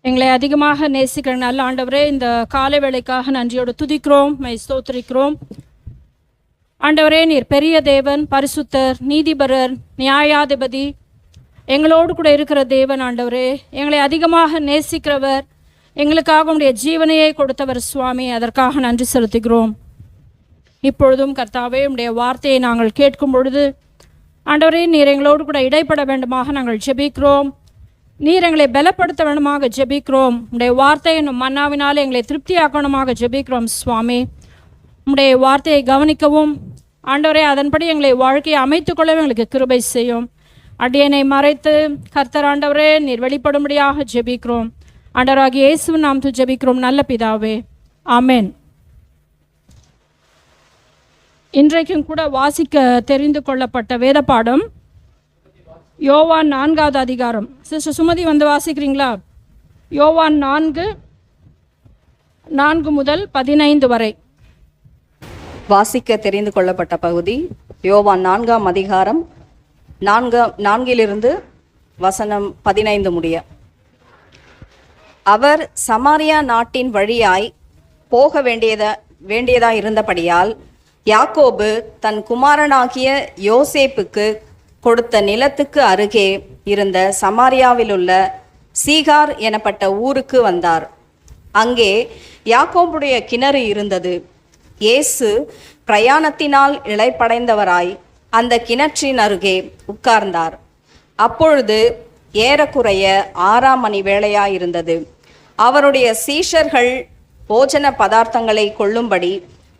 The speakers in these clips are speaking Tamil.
எங்களை அதிகமாக நேசிக்கிற நல்ல ஆண்டவரே, இந்த காலை வேளைக்காக நன்றியோடு துதிக்கிறோம், ஸ்தோத்திரிக்கிறோம். ஆண்டவரே, நீர் பெரிய தேவன், பரிசுத்தர், நீதிபரர், நியாயாதிபதி, எங்களோடு கூட இருக்கிற தேவன். ஆண்டவரே, எங்களை அதிகமாக நேசிக்கிறவர், எங்களுக்காக உடைய ஜீவனையை கொடுத்தவர் சுவாமி. அதற்காக நன்றி செலுத்துகிறோம். இப்பொழுதும் கர்த்தாவே, உடைய வார்த்தையை நாங்கள் கேட்கும் பொழுது ஆண்டவரே, நீர் எங்களோடு கூட இடைப்பட வேண்டுமாக நாங்கள் ஜெபிக்கிறோம். நீர் எங்களை பலப்படுத்த வேண்டுமாக ஜெபிக்கிறோம். உடைய வார்த்தை என்னும் மன்னாவினாலே எங்களை திருப்தியாக்கணுமாக ஜெபிக்கிறோம் சுவாமி. உடைய வார்த்தையை கவனிக்கவும் ஆண்டவரே, அதன்படி எங்களை வாழ்க்கையை அமைத்துக்கொள்ளவும் எங்களுக்கு கிருபை செய்யும். அடியனை மறைத்து கர்த்தர் ஆண்டவரே, நீர் வெளிப்படும்படியாக ஜெபிக்கிறோம். ஆண்டவராகிய இயேசுவின் நாமத்தில் ஜெபிக்கிறோம் நல்ல பிதாவே, ஆமென். இன்றைக்கும் கூட வாசிக்க தெரிந்து கொள்ளப்பட்ட வேத பாடம் யோவான் 4வது அதிகாரம். சிஸ்டர் சுமதி வந்து வாசிக்கிறீங்களா? யோவான் 4 முதல் 15 வரை வாசிக்க தெரிந்து கொள்ளப்பட்ட பகுதி யோவான் 4ஆம் அதிகாரம் 4 வசனம் 15 முடிய. அவர் சமாரியா நாட்டின் வழியாய் போக வேண்டியதாய் இருந்தபடியால் யாக்கோபு தன் குமாரனாகிய யோசேப்புக்கு கொடுத்த நிலத்துக்கு அருகே இருந்த சமாரியாவிலுள்ள சீகார் எனப்பட்ட ஊருக்கு வந்தார். அங்கே யாக்கோபுடைய கிணறு இருந்தது. இயேசு பிரயாணத்தினால் இளைப்படைந்தவராய் அந்த கிணற்றின் அருகே உட்கார்ந்தார். அப்பொழுது ஏறக்குறைய 6ஆம் மணி வேளையாயிருந்தது. அவருடைய சீஷர்கள் போஜன பதார்த்தங்களை கொள்ளும்படி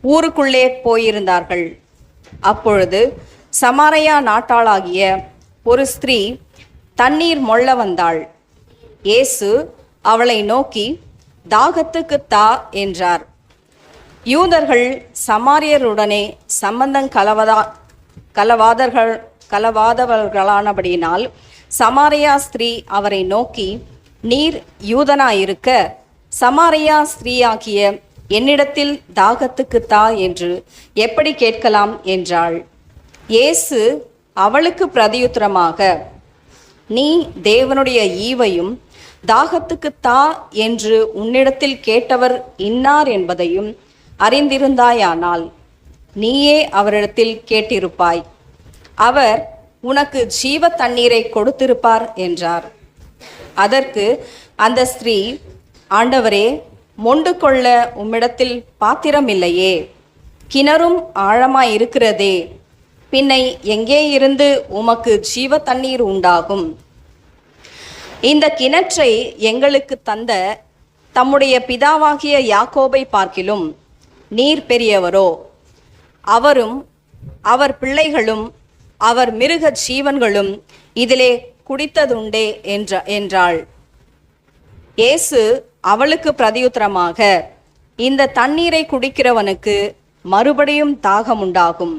ஊருக்குள்ளே போயிருந்தார்கள். அப்பொழுது சமாரியா நாட்டாளாகிய ஒரு ஸ்திரீ தண்ணீர் மொள்ள வந்தாள். இயேசு அவளை நோக்கி, தாகத்துக்கு தா என்றார். யூதர்கள் சமாரியருடனே சம்பந்தம் கலவாதவர்களானபடியினால் சமாரியா ஸ்திரீ அவரை நோக்கி, நீர் யூதனாயிருக்க சமாரியா ஸ்திரீயாகிய என்னிடத்தில் தாகத்துக்கு தா என்று எப்படி கேட்கலாம் என்றாள். இயேசு அவளுக்கு பிரதியுத்தரமாக, நீ தேவனுடைய ஈவையும் தாகத்துக்கு தா என்று உன்னிடத்தில் கேட்டவர் இன்னார் என்பதையும் அறிந்திருந்தாயானால் நீயே அவரிடத்தில் கேட்டிருப்பாய், அவர் உனக்கு ஜீவ தண்ணீரை கொடுத்திருப்பார் என்றார். அதற்கு அந்த ஸ்திரீ, ஆண்டவரே, மொண்டு கொள்ள உம்மிடத்தில் பாத்திரம் இல்லையே, கிணறும் ஆழமாயிருக்கிறதே, பின்னை எங்கே இருந்து உமக்கு ஜீவ தண்ணீர் உண்டாகும்? இந்த கிணற்றை எங்களுக்கு தந்த தம்முடைய பிதாவாகிய யாக்கோபை பார்க்கிலும் நீர் பெரியவரோ? அவரும் அவர் பிள்ளைகளும் அவர் மிருக ஜீவன்களும் இதிலே குடித்ததுண்டே என்றாள். இயேசு அவளுக்கு பிரதியுத்தரமாக, இந்த தண்ணீரை குடிக்கிறவனுக்கு மறுபடியும் தாகம் உண்டாகும்.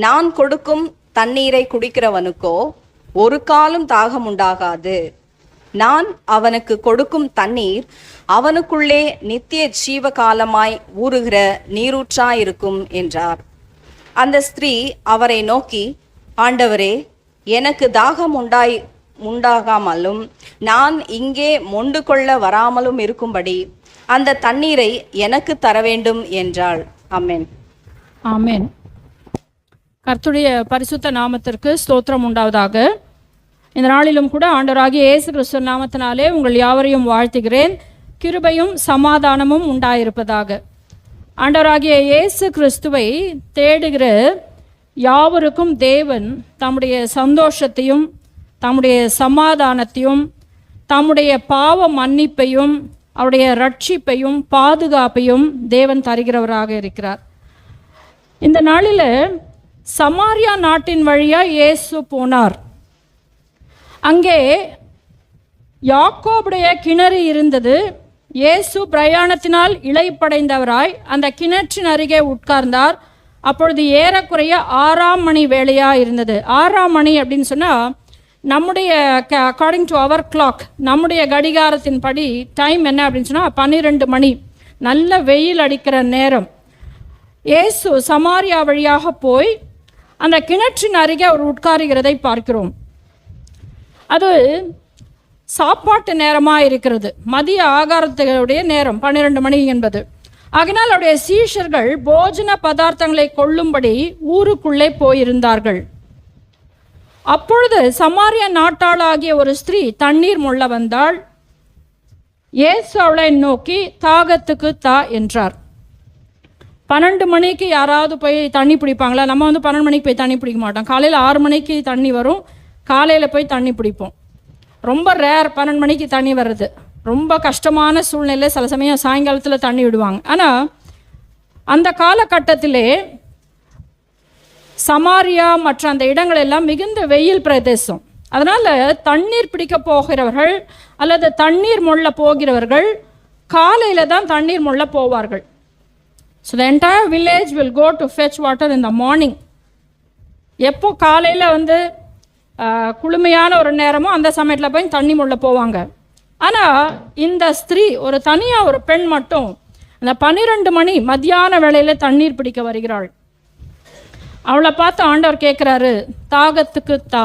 நான் கொடுக்கும் தண்ணீரை குடிக்கிறவனுக்கோ ஒரு காலும் தாகம் உண்டாகாது. நான் அவனுக்கு கொடுக்கும் தண்ணீர் அவனுக்குள்ளே நித்திய ஜீவ காலமாய் ஊறுகிற நீரூற்றாயிருக்கும் என்றார். அந்த ஸ்திரீ அவரை நோக்கி, ஆண்டவரே, எனக்கு தாகம் உண்டாகாமலும் நான் இங்கே மொண்டு கொள்ள வராமலும் இருக்கும்படி அந்த தண்ணீரை எனக்கு தர வேண்டும் என்றாள். ஆமென். ஆமென். கர்த்தருடைய பரிசுத்த நாமத்திற்கு ஸ்தோத்திரம் உண்டாவதாக. இந்த நாளிலும் கூட ஆண்டவராகிய இயேசு கிறிஸ்து நாமத்தினாலே உங்கள் யாவரையும் வாழ்த்துகிறேன். கிருபையும் சமாதானமும் உண்டாயிருப்பதாக. ஆண்டவராகிய இயேசு கிறிஸ்துவை தேடுகிற யாவருக்கும் தேவன் தம்முடைய சந்தோஷத்தையும் தம்முடைய சமாதானத்தையும் தம்முடைய பாவ மன்னிப்பையும் அவருடைய ரட்சிப்பையும் பாதுகாப்பையும் தேவன் தருகிறவராக இருக்கிறார். இந்த நாளில் சமாரியா நாட்டின் வழியாக இயேசு போனார். அங்கே யாக்கோபுடைய கிணறு இருந்தது. இயேசு பிரயாணத்தினால் இளைப்படைந்தவராய் அந்த கிணற்றின் அருகே உட்கார்ந்தார். அப்பொழுது ஏறக்குறைய 6ஆம் மணி வேளையாக இருந்தது. 6ஆம் மணி அப்படின்னு சொன்னால் நம்முடைய அக்கார்டிங் டு அவர் கிளாக், நம்முடைய கடிகாரத்தின் படி டைம் என்ன அப்படின்னு சொன்னால் 12 மணி. நல்ல வெயில் அடிக்கிற நேரம். இயேசு சமாரியா வழியாக போய் அந்த கிணற்றின் அருகே அவர் உட்காருகிறதை பார்க்கிறோம். அது சாப்பாட்டு நேரமாக இருக்கிறது, மதிய ஆகாரத்துடைய நேரம் 12 மணி என்பது. ஆகினால் அவருடைய சீஷர்கள் போஜன பதார்த்தங்களை கொள்ளும்படி ஊருக்குள்ளே போயிருந்தார்கள். அப்பொழுது சமாரிய நாட்டாளாகிய ஒரு ஸ்திரீ தண்ணீர் மொள்ள வந்தாள். இயேசு அவளை நோக்கி, தாகத்துக்கு தா என்றார். 12 மணிக்கு யாராவது போய் தண்ணி பிடிப்பாங்களா? நம்ம 12 மணிக்கு போய் தண்ணி பிடிக்க மாட்டோம். காலையில் 6 மணிக்கு தண்ணி வரும், காலையில் போய் தண்ணி பிடிப்போம். ரொம்ப ரேர் 12 மணிக்கு தண்ணி வர்றது. ரொம்ப கஷ்டமான சூழ்நிலை, சில சமயம் சாயங்காலத்தில் தண்ணி விடுவாங்க. ஆனால் அந்த காலகட்டத்திலே சமாரியா மற்ற அந்த இடங்கள் எல்லாம் மிகுந்த வெயில் பிரதேசம். அதனால் தண்ணீர் பிடிக்க போகிறவர்கள் அல்லது தண்ணீர் மொள்ள போகிறவர்கள் காலையில் தான் தண்ணீர் மொள்ள போவார்கள். So the entire village will go to fetch water in the morning. எப்போ காலையில் குளுமையான ஒரு நேரமோ அந்த சமயத்தில் போய் தண்ணி மொள்ள போவாங்க. ஆனால் இந்த ஸ்திரீ, ஒரு தனியாக ஒரு பெண் மட்டும் அந்த 12 மணி மத்தியான வேளையில் தண்ணீர் பிடிக்க வருகிறாள். அவளை பார்த்து ஆண்டவர் கேட்குறாரு, தாகத்துக்கு தா.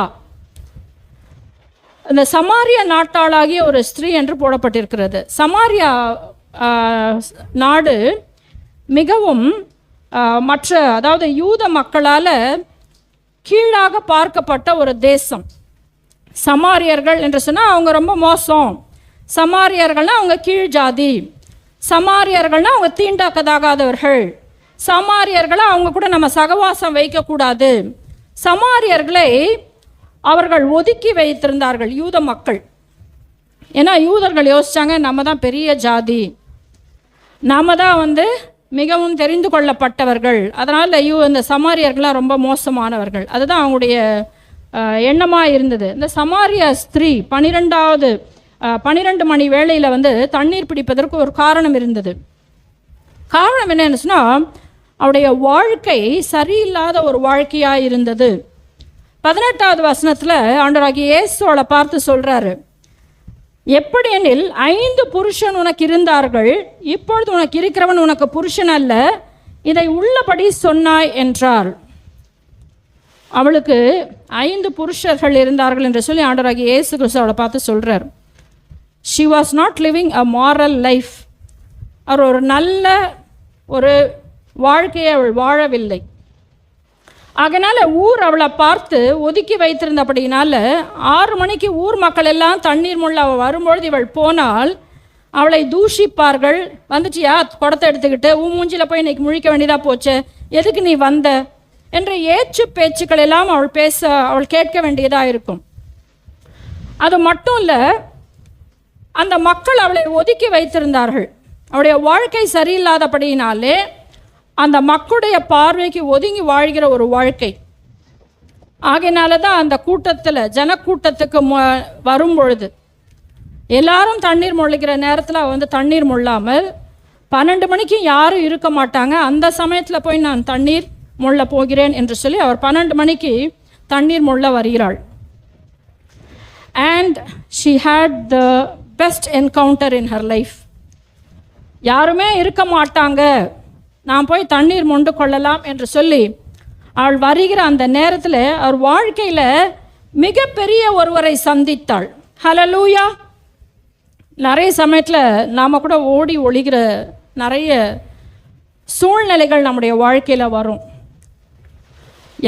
இந்த சமாரியா நாட்டாளாகிய ஒரு ஸ்திரீ என்று போடப்பட்டிருக்கிறது. சமாரியா நாடு மிகவும் மற்ற, அதாவது யூத மக்களால் கீழாக பார்க்கப்பட்ட ஒரு தேசம். சமாரியர்கள் என்று சொன்னால் அவங்க ரொம்ப மோசம். சமாரியர்கள்னால் அவங்க கீழ் ஜாதி. சமாரியர்கள்னால் அவங்க தீண்டாக்கதாகாதவர்கள். சமாரியர்களை அவங்க கூட நம்ம சகவாசம் வைக்கக்கூடாது. சமாரியர்களை அவர்கள் ஒதுக்கி வைத்திருந்தார்கள் யூத மக்கள். ஏன்னா யூதர்கள் யோசித்தாங்க, நம்ம தான் பெரிய ஜாதி, நாம் தான் மிகவும் தெரிந்து கொள்ளப்பட்டவர்கள், அதனால் இந்த சமாரியர்களாக ரொம்ப மோசமானவர்கள். அதுதான் அவங்களுடைய எண்ணமாக இருந்தது. இந்த சமாரிய ஸ்திரீ 12 மணி வேளையில் தண்ணீர் பிடிப்பதற்கு ஒரு காரணம் இருந்தது. காரணம் என்னன்னு சொன்னால், அவருடைய வாழ்க்கை சரியில்லாத ஒரு வாழ்க்கையாக இருந்தது. 18வது வசனத்தில் ஆண்டவராகிய இயேசு அவளை பார்த்து சொல்கிறாரு, எப்படி எனில் 5 புருஷன் உனக்கு இருந்தார்கள், இப்பொழுது உனக்கு இருக்கிறவன் உனக்கு புருஷன் அல்ல, இதை உள்ளபடி சொன்னாய் என்றார். அவளுக்கு 5 புருஷர்கள் இருந்தார்கள் என்று சொல்லி ஆண்டவராகிய இயேசு கிறிஸ்து அவளை பார்த்து சொல்கிறார். She was not living a moral life. அவர் ஒரு நல்ல ஒரு வாழ்க்கையை அவள் வாழவில்லை. அதனால் ஊர் அவளை பார்த்து ஒதுக்கி வைத்திருந்தபடினால 6 மணிக்கு ஊர் மக்கள் எல்லாம் தண்ணீர் முள்ள அவள் வரும்பொழுது இவள் போனால் அவளை தூஷிப்பார்கள். வந்துட்டியா குடத்தை எடுத்துக்கிட்டு, மூஞ்சியில் போய் இன்னைக்கு முழிக்க வேண்டியதாக போச்சு, எதுக்கு நீ வந்த என்ற ஏச்சு பேச்சுக்கள் எல்லாம் அவள் கேட்க வேண்டியதாக இருக்கும். அது மட்டும் இல்லை, அந்த மக்கள் அவளை ஒதுக்கி வைத்திருந்தார்கள். அவளுடைய வாழ்க்கை சரியில்லாதபடினாலே அந்த மக்களுடைய பார்வைக்கு ஒதுங்கி வாழ்கிற ஒரு வாழ்க்கை. ஆகையினால தான் அந்த கூட்டத்தில், ஜனக்கூட்டத்துக்கு வரும் பொழுது எல்லாரும் தண்ணீர் மொழிகிற நேரத்தில் தண்ணீர் மொள்ளாமல் 12 மணிக்கு யாரும் இருக்க மாட்டாங்க. அந்த சமயத்தில் போய் நான் தண்ணீர் மொள்ள போகிறேன் என்று சொல்லி அவர் 12 மணிக்கு தண்ணீர் மொள்ள வருகிறாள். And she had the best encounter in her life. யாருமே இருக்க மாட்டாங்க, நான் போய் தண்ணீர் மொண்டு கொள்ளலாம் என்று சொல்லி அவள் வருகிற அந்த நேரத்தில் அவர் வாழ்க்கையில் மிகப்பெரிய ஒருவரை சந்தித்தாள். ஹல்லேலூயா. நிறைய சமயத்தில் நாம் கூட ஓடி ஒளிகிற நிறைய சூழ்நிலைகள் நம்முடைய வாழ்க்கையில் வரும்.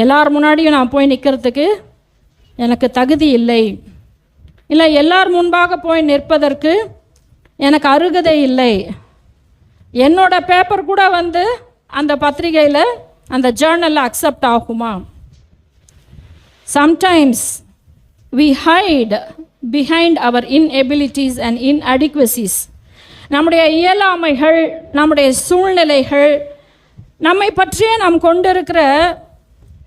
எல்லார் முன்னாடியும் நான் போய் நிற்கிறதுக்கு எனக்கு தகுதி இல்லை, இல்லை எல்லார் முன்பாக போய் நிற்பதற்கு எனக்கு அருகதை இல்லை, என்னோட பேப்பர் கூட அந்த பத்திரிகையில் அந்த ஜேர்னலில் அக்செப்ட் ஆகுமா? Sometimes we hide behind our inabilities and inadequacies. நம்முடைய இயலாமைகள், நம்முடைய சூழ்நிலைகள், நம்மை பற்றியே நாம் கொண்டிருக்கிற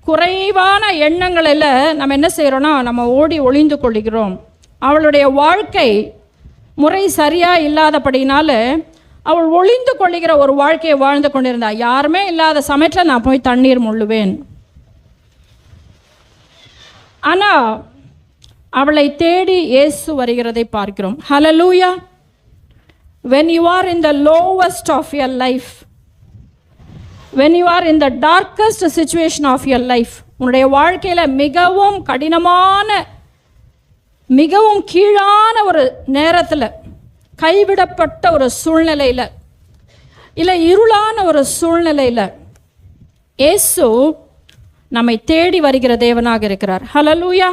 குறைவான எண்ணங்களில் நம்ம என்ன செய்கிறோன்னா, நம்ம ஓடி ஒளிந்து கொள்கிறோம். அவளுடைய வாழ்க்கை முறை சரியாக இல்லாதபடினால அவள் ஒளிந்து கொள்ளுகிற ஒரு வாழ்க்கையை வாழ்ந்து கொண்டிருந்தாள். யாருமே இல்லாத சமயத்தில் நான் போய் தண்ணீர் மொள்ளுவேன். ஆனால் அவளை தேடி இயேசு வருகிறதை பார்க்கிறோம். ஹல்லேலூயா. when you are in the lowest of your life, when you are in the darkest situation of your life, உன்னுடைய வாழ்க்கையில் மிகவும் கடினமான மிகவும் கீழான ஒரு நேரத்தில், கைவிடப்பட்ட ஒரு சூழ்நிலையில், இல்லை இருளான ஒரு சூழ்நிலையில் இயேசு நம்மை தேடி வருகிற தேவனாக இருக்கிறார். ஹல்லேலூயா.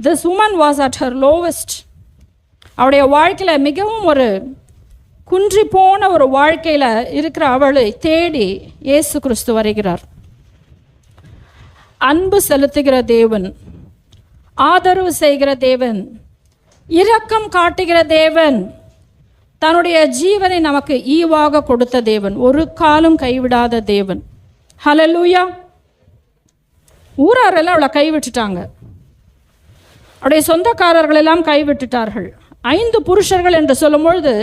This woman was at her lowest. அவருடைய வாழ்க்கையில் மிகவும் ஒரு குன்றி போன ஒரு வாழ்க்கையில் இருக்கிற அவளை தேடி இயேசு கிறிஸ்து வருகிறார். அன்பு செலுத்துகிற தேவன், ஆதரவு செய்கிற தேவன், இரக்கம் காட்டுகிற தேவன், தன்னுடைய ஜீவனை நமக்கு ஈவாக கொடுத்த தேவன், ஒரு காலம் கைவிடாத தேவன். ஹல்லேலூயா. ஊராரெல்லாம் அவளை கைவிட்டுட்டாங்க. அவருடைய சொந்தக்காரர்கள் எல்லாம் கைவிட்டுட்டார்கள். 5 புருஷர்கள் என்று சொல்லும்பொழுது,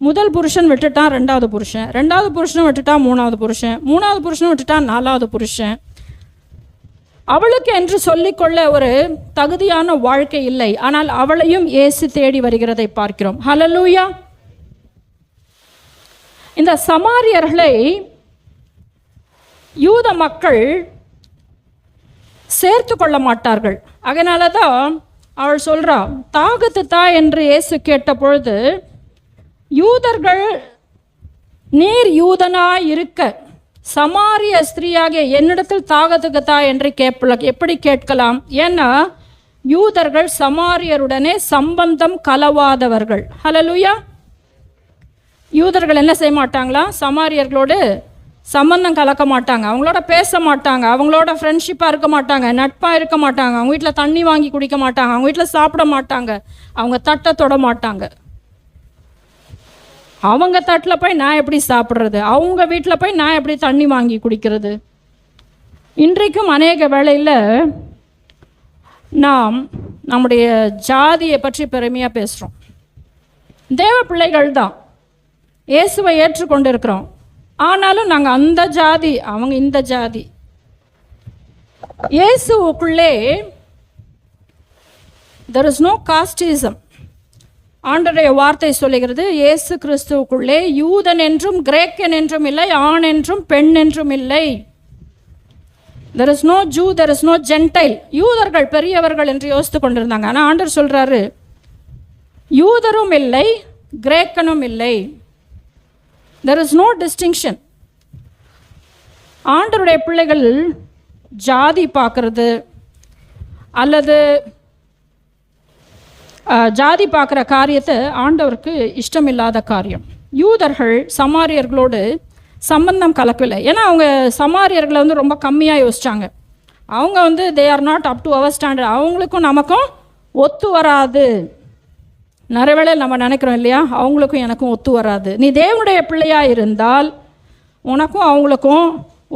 முதல் புருஷன் விட்டுட்டான், 2வது புருஷன், 2வது புருஷனும் விட்டுட்டான், 3வது புருஷன், 3வது புருஷனும் விட்டுட்டான், 4வது புருஷன். அவளுக்கு என்று சொல்லிக்கொள்ள ஒரு தகுதியான வாழ்க்கை இல்லை. ஆனால் அவளையும் இயேசு தேடி வருகிறதை பார்க்கிறோம். ஹல்லேலூயா. இந்த சமாரியர்களை யூத மக்கள் சேர்த்து கொள்ள மாட்டார்கள். அதனால தான் அவள் சொல்றா, தாகத்து தா என்று இயேசு கேட்ட பொழுது, யூதர்கள் நீர் யூதனாய் இருக்க சமாரிய ஸ்திரீயாகிய என்னிடத்தில் தாகத்துக்கு தா என்று எப்படி கேட்கலாம்? ஏன்னா யூதர்கள் சமாரியருடனே சம்பந்தம் கலவாதவர்கள். ஹல்லேலூயா. யூதர்கள் என்ன செய்ய மாட்டாங்களா? சமாரியர்களோடு சம்பந்தம் கலக்க மாட்டாங்க, அவங்களோட பேச மாட்டாங்க, அவங்களோட ஃப்ரெண்ட்ஷிப்பாக இருக்க மாட்டாங்க, நட்பாக இருக்க மாட்டாங்க, அவங்க வீட்டில் தண்ணி வாங்கி குடிக்க மாட்டாங்க, அவங்க வீட்டில் சாப்பிட மாட்டாங்க, அவங்க தட்டை தொட மாட்டாங்க. அவங்க தட்டில் போய் நான் எப்படி சாப்பிட்றது, அவங்க வீட்டில் போய் நான் எப்படி தண்ணி வாங்கி குடிக்கிறது? இன்றைக்கும் அநேக வேளையில் நாம் நம்முடைய ஜாதியை பற்றி பெருமையாக பேசுகிறோம். தேவ பிள்ளைகள் தான், இயேசுவை ஏற்றுக்கொண்டு இருக்கிறோம். ஆனாலும் நாங்கள் அந்த ஜாதி, அவங்க இந்த ஜாதி. இயேசுவுக்குள்ளே there is no casteism. ஆண்டவருடைய வார்த்தை சொல்லுகிறது, இயேசு கிறிஸ்துவுக்குள்ளே யூதன் என்றும் கிரேக்கன் என்றும் இல்லை, ஆண் என்றும் பெண் என்றும் இல்லை. there is no Jew, there is no Gentile. யூதர்கள் பெரியவர்கள் என்று யோசித்து கொண்டிருந்தாங்க. ஆனால் ஆண்டவர் சொல்றாரு, யூதரும் இல்லை, கிரேக்கனும் இல்லை. there is no distinction. ஆண்டவருடைய பிள்ளைகள் ஜாதி பார்க்கறது அல்லது ஜாதி பார்க்குற காரியத்தை ஆண்டவருக்கு இஷ்டமில்லாத காரியம். யூதர்கள் சமாரியர்களோடு சம்பந்தம் கலக்கவில்லை. ஏன்னா அவங்க சமாரியர்களை வந்து ரொம்ப கம்மியாக யோசித்தாங்க. அவங்க வந்து they are not up to our standard, அவங்களுக்கும் நமக்கும் ஒத்து வராது. நிறைய வேளை நம்ம நினைக்கிறோம் இல்லையா, அவங்களுக்கும் எனக்கும் ஒத்து வராது. நீ தேவனுடைய பிள்ளையாக இருந்தால் உனக்கும் அவங்களுக்கும்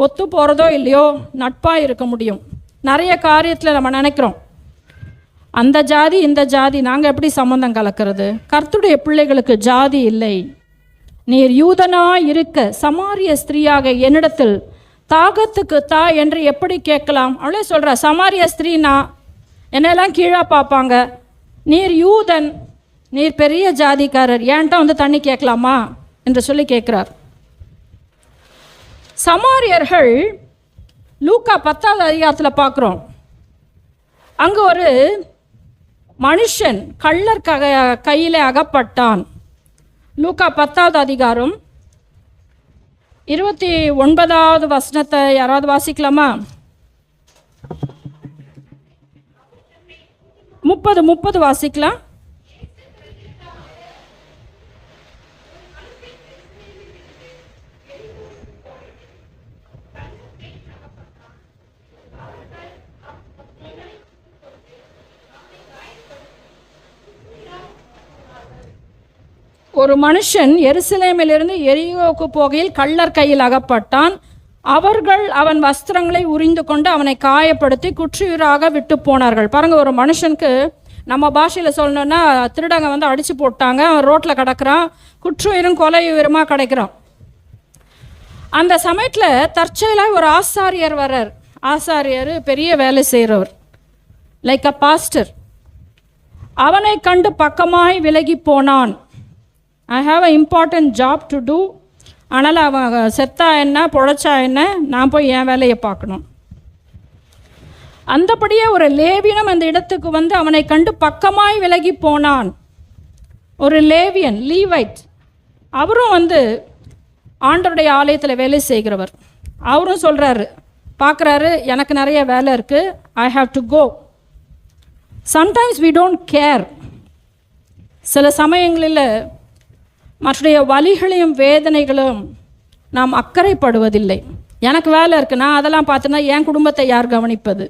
ஒத்து போகிறதோ இல்லையோ நட்பாக இருக்க முடியும். நிறைய காரியத்தில் நம்ம நினைக்கிறோம், அந்த ஜாதி இந்த ஜாதி, நாங்கள் எப்படி சம்பந்தம் கலக்கிறது? கர்த்தருடைய பிள்ளைகளுக்கு ஜாதி இல்லை. நீர் யூதனாய் இருக்க சமாரிய ஸ்திரீயாக என்னிடத்தில் தாகத்துக்கு தா என்று எப்படி கேட்கலாம்? அவளே சொல்கிறா, சமாரிய ஸ்திரீனா என்னெல்லாம் கீழே பார்ப்பாங்க, நீர் யூதன், நீர் பெரிய ஜாதிக்காரர், ஏன்ட்ட வந்து தண்ணி கேட்கலாமா என்று சொல்லி கேட்குறார். சமாரியர்கள் லூக்கா 10வது அதிகாரத்தில் பார்க்குறோம். அங்கே ஒரு மனுஷன் கள்ளர் கையில் அகப்பட்டான். லூக்கா 10வது அதிகாரம் 29வது வசனத்தை யாராவது வாசிக்கலாமா? 30 வாசிக்கலாம். ஒரு மனுஷன் எருசலேமிலிருந்து எரிகோவுக்கு போகையில் கள்ளர் கையில் அகப்பட்டான். அவர்கள் அவன் வஸ்திரங்களை உரிந்து கொண்டு அவனை காயப்படுத்தி குற்றுயிராக விட்டு போனார்கள். பாருங்க, ஒரு மனுஷனுக்கு நம்ம பாஷையில் சொல்லணும்னா திருடங்க வந்து அடித்து போட்டாங்க, அவன் ரோட்டில் கிடக்கிறான், குற்றுயிரும் கொலையுயிரமாக கிடைக்கிறான். அந்த சமயத்தில் தற்செயலாக ஒரு ஆசாரியர் வர்றார். ஆசாரியர் பெரிய வேலை செய்கிறவர், லைக் அ பாஸ்டர். அவனை கண்டு பக்கமாய் விலகி போனான். I have a important job to do. அதனால் அவன் செத்தா என்ன பொழைச்சா என்ன, நான் போய் என் வேலையை பார்க்கணும். அந்தபடியே ஒரு லேவியனும் அந்த இடத்துக்கு வந்து அவனை கண்டு பக்கமாய் விலகி போனான். ஒரு லேவியன், லீவைட், அவரும் வந்து ஆண்டவருடைய ஆலயத்தில் வேலை செய்கிறவர். அவரும் சொல்கிறாரு, பார்க்குறாரு, எனக்கு நிறைய வேலை இருக்குது, I have to go. Sometimes we don't care. சில சமயங்களில் மற்றைய வலிகளையும் வேதனைகளும் நாம் அக்கறைப்படுவதில்லை. எனக்கு வேலை இருக்குது, நான் அதெல்லாம் பார்த்தேன்னா என் குடும்பத்தை யார் கவனிப்பது?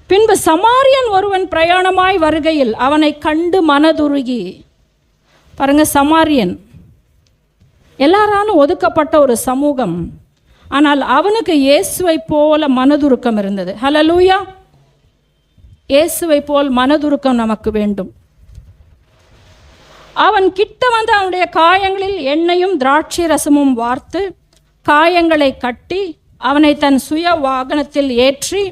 பின்பு சமாரியன் ஒருவன் பிரயாணமாய் வருகையில் அவனை கண்டு மனதுருகி. பாருங்க, சமாரியன் எல்லாராலும் ஒதுக்கப்பட்ட ஒரு சமூகம். ஆனால் அவனுக்கு இயேசுவை போல மனதுருக்கம் இருந்தது. ஹல்லேலூயா! இயேசுவை போல் மனதுருக்கம் நமக்கு வேண்டும். அவன் கிட்ட வந்து அவனுடைய காயங்களில் எண்ணெயும் திராட்சை ரசமும் வார்த்து காயங்களை கட்டி அவனை தன் சுய வாகனத்தில் ஏற்றி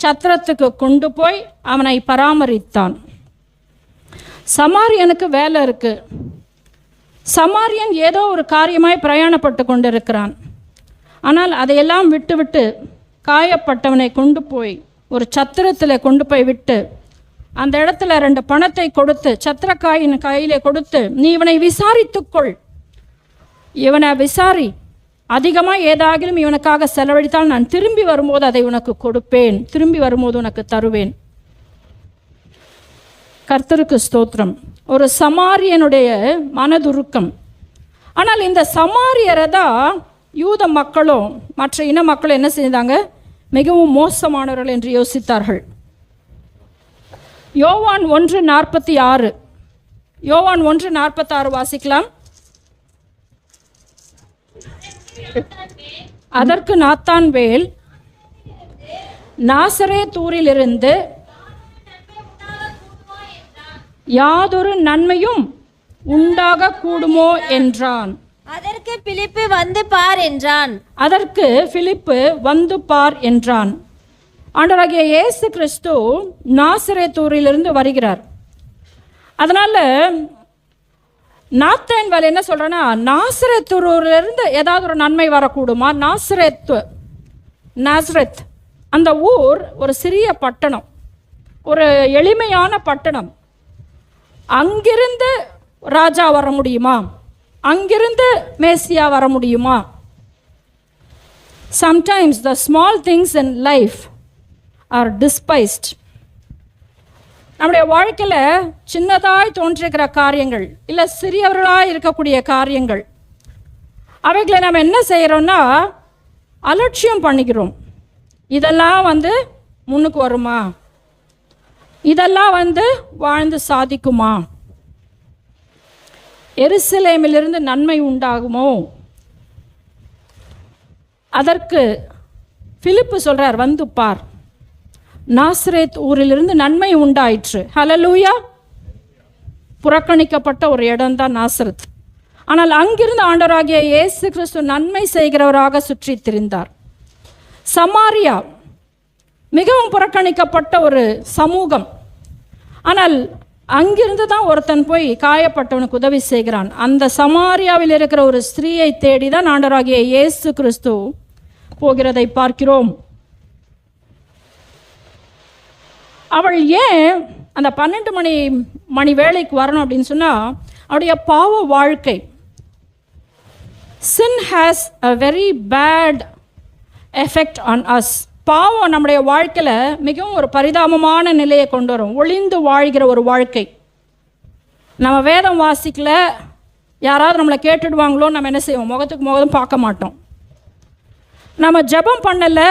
சத்திரத்துக்கு கொண்டு போய் அவனை பராமரித்தான். சமாரியனுக்கு வேலை இருக்கு. சமாரியன் ஏதோ ஒரு காரியமாய் பிரயாணப்பட்டு கொண்டிருக்கிறான். ஆனால் அதையெல்லாம் விட்டு காயப்பட்டவனை கொண்டு போய் ஒரு சத்திரத்தில் கொண்டு போய் விட்டு அந்த இடத்துல 2 பணத்தை கொடுத்து சத்திரக்காயின் கையிலே கொடுத்து, நீ இவனை விசாரித்துக்கொள், இவனை விசாரி, அதிகமாக ஏதாகிலும் இவனுக்காக செலவழித்தால் நான் திரும்பி வரும்போது அதை உனக்கு கொடுப்பேன், திரும்பி வரும்போது உனக்கு தருவேன். கர்த்தருக்கு ஸ்தோத்திரம். ஒரு சமாரியனுடைய மனதுருக்கம். ஆனால் இந்த சமாரியரை தான் யூத மக்களும் மற்ற இன மக்களும் என்ன செய்தாங்க? மிகவும் மோசமானவர்கள் என்று யோசித்தார்கள். யோவான் 1:46, யோவான் 1:46 வாசிக்கலாம். அதற்கு நாத்தான்வேல், நாசரேத்தூரிலிருந்து யாதொரு நன்மையும் உண்டாக கூடுமோ என்றான். அதற்கு பிலிப்பு வந்து பார் என்றான். அதற்கு பிலிப்பு வந்து பார் என்றான். ஆண்டவராகிய இயேசு கிறிஸ்து நாசரேத்தூரிலிருந்து வருகிறார். அதனால நாத்தான்வேல் என்ன சொல்றேன்னா, நாசரேத்தூரிலிருந்து ஏதாவது ஒரு நன்மை வரக்கூடுமா? நாசரேத் அந்த ஊர் ஒரு சிறிய பட்டணம், ஒரு எளிமையான பட்டணம். அங்கிருந்து ராஜா வர முடியுமா? அங்கிருந்து மேசியா வர முடியுமா? Sometimes the small things in life are despised. நம்முடைய வாழ்க்கையில் சின்னதாய் தோன்றிருக்கிற காரியங்கள், இல்லை சிறியவர்களாக இருக்கக்கூடிய காரியங்கள், அவைகளை நம்ம என்ன செய்கிறோம்னா அலட்சியம் பண்ணிக்கிறோம். இதெல்லாம் வந்து முன்னுக்கு வருமா? இதெல்லாம் வந்து வாழ்ந்து சாதிக்குமா? எருசலேமிலிருந்து நன்மை உண்டாகுமோ? அதற்கு பிலிப்பு சொல்றார், வந்து பார், நாசரேத் ஊரிலிருந்து நன்மை உண்டாயிற்று. ஹல்லேலூயா! புறக்கணிக்கப்பட்ட ஒரு இடம்தான் நாசரேத். ஆனால் அங்கிருந்து ஆண்டவராகிய இயேசு கிறிஸ்து நன்மை செய்கிறவராக சுற்றி திரிந்தார். சமாரியா மிகவும் புறக்கணிக்கப்பட்ட ஒரு சமூகம். ஆனால் அங்கிருந்து தான் ஒருத்தன் போய் காயப்பட்டவனுக்கு உதவி செய்கிறான். அந்த சமாரியாவில் இருக்கிற ஒரு ஸ்திரீயை தேடி தான் ஆண்டவராகிய இயேசு கிறிஸ்து போகிறதை பார்க்கிறோம். அவள் ஏன் அந்த 12 மணி வேளைக்கு வரணும் அப்படின்னு சொன்னால், அவருடைய பாவ வாழ்க்கை. Sin has a very bad effect on us. பாவம் நம்முடைய வாழ்க்கையில் மிகவும் ஒரு பரிதாபமான நிலையை கொண்டு வரும். ஒளிந்து வாழ்கிற ஒரு வாழ்க்கை. நம்ம வேதம் வாசிக்கல, யாராவது நம்மளை கேட்டுடுவாங்களோ நம்ம என்ன செய்வோம்? முகத்துக்கு முகம் பார்க்க மாட்டோம். நம்ம ஜெபம் பண்ணலை,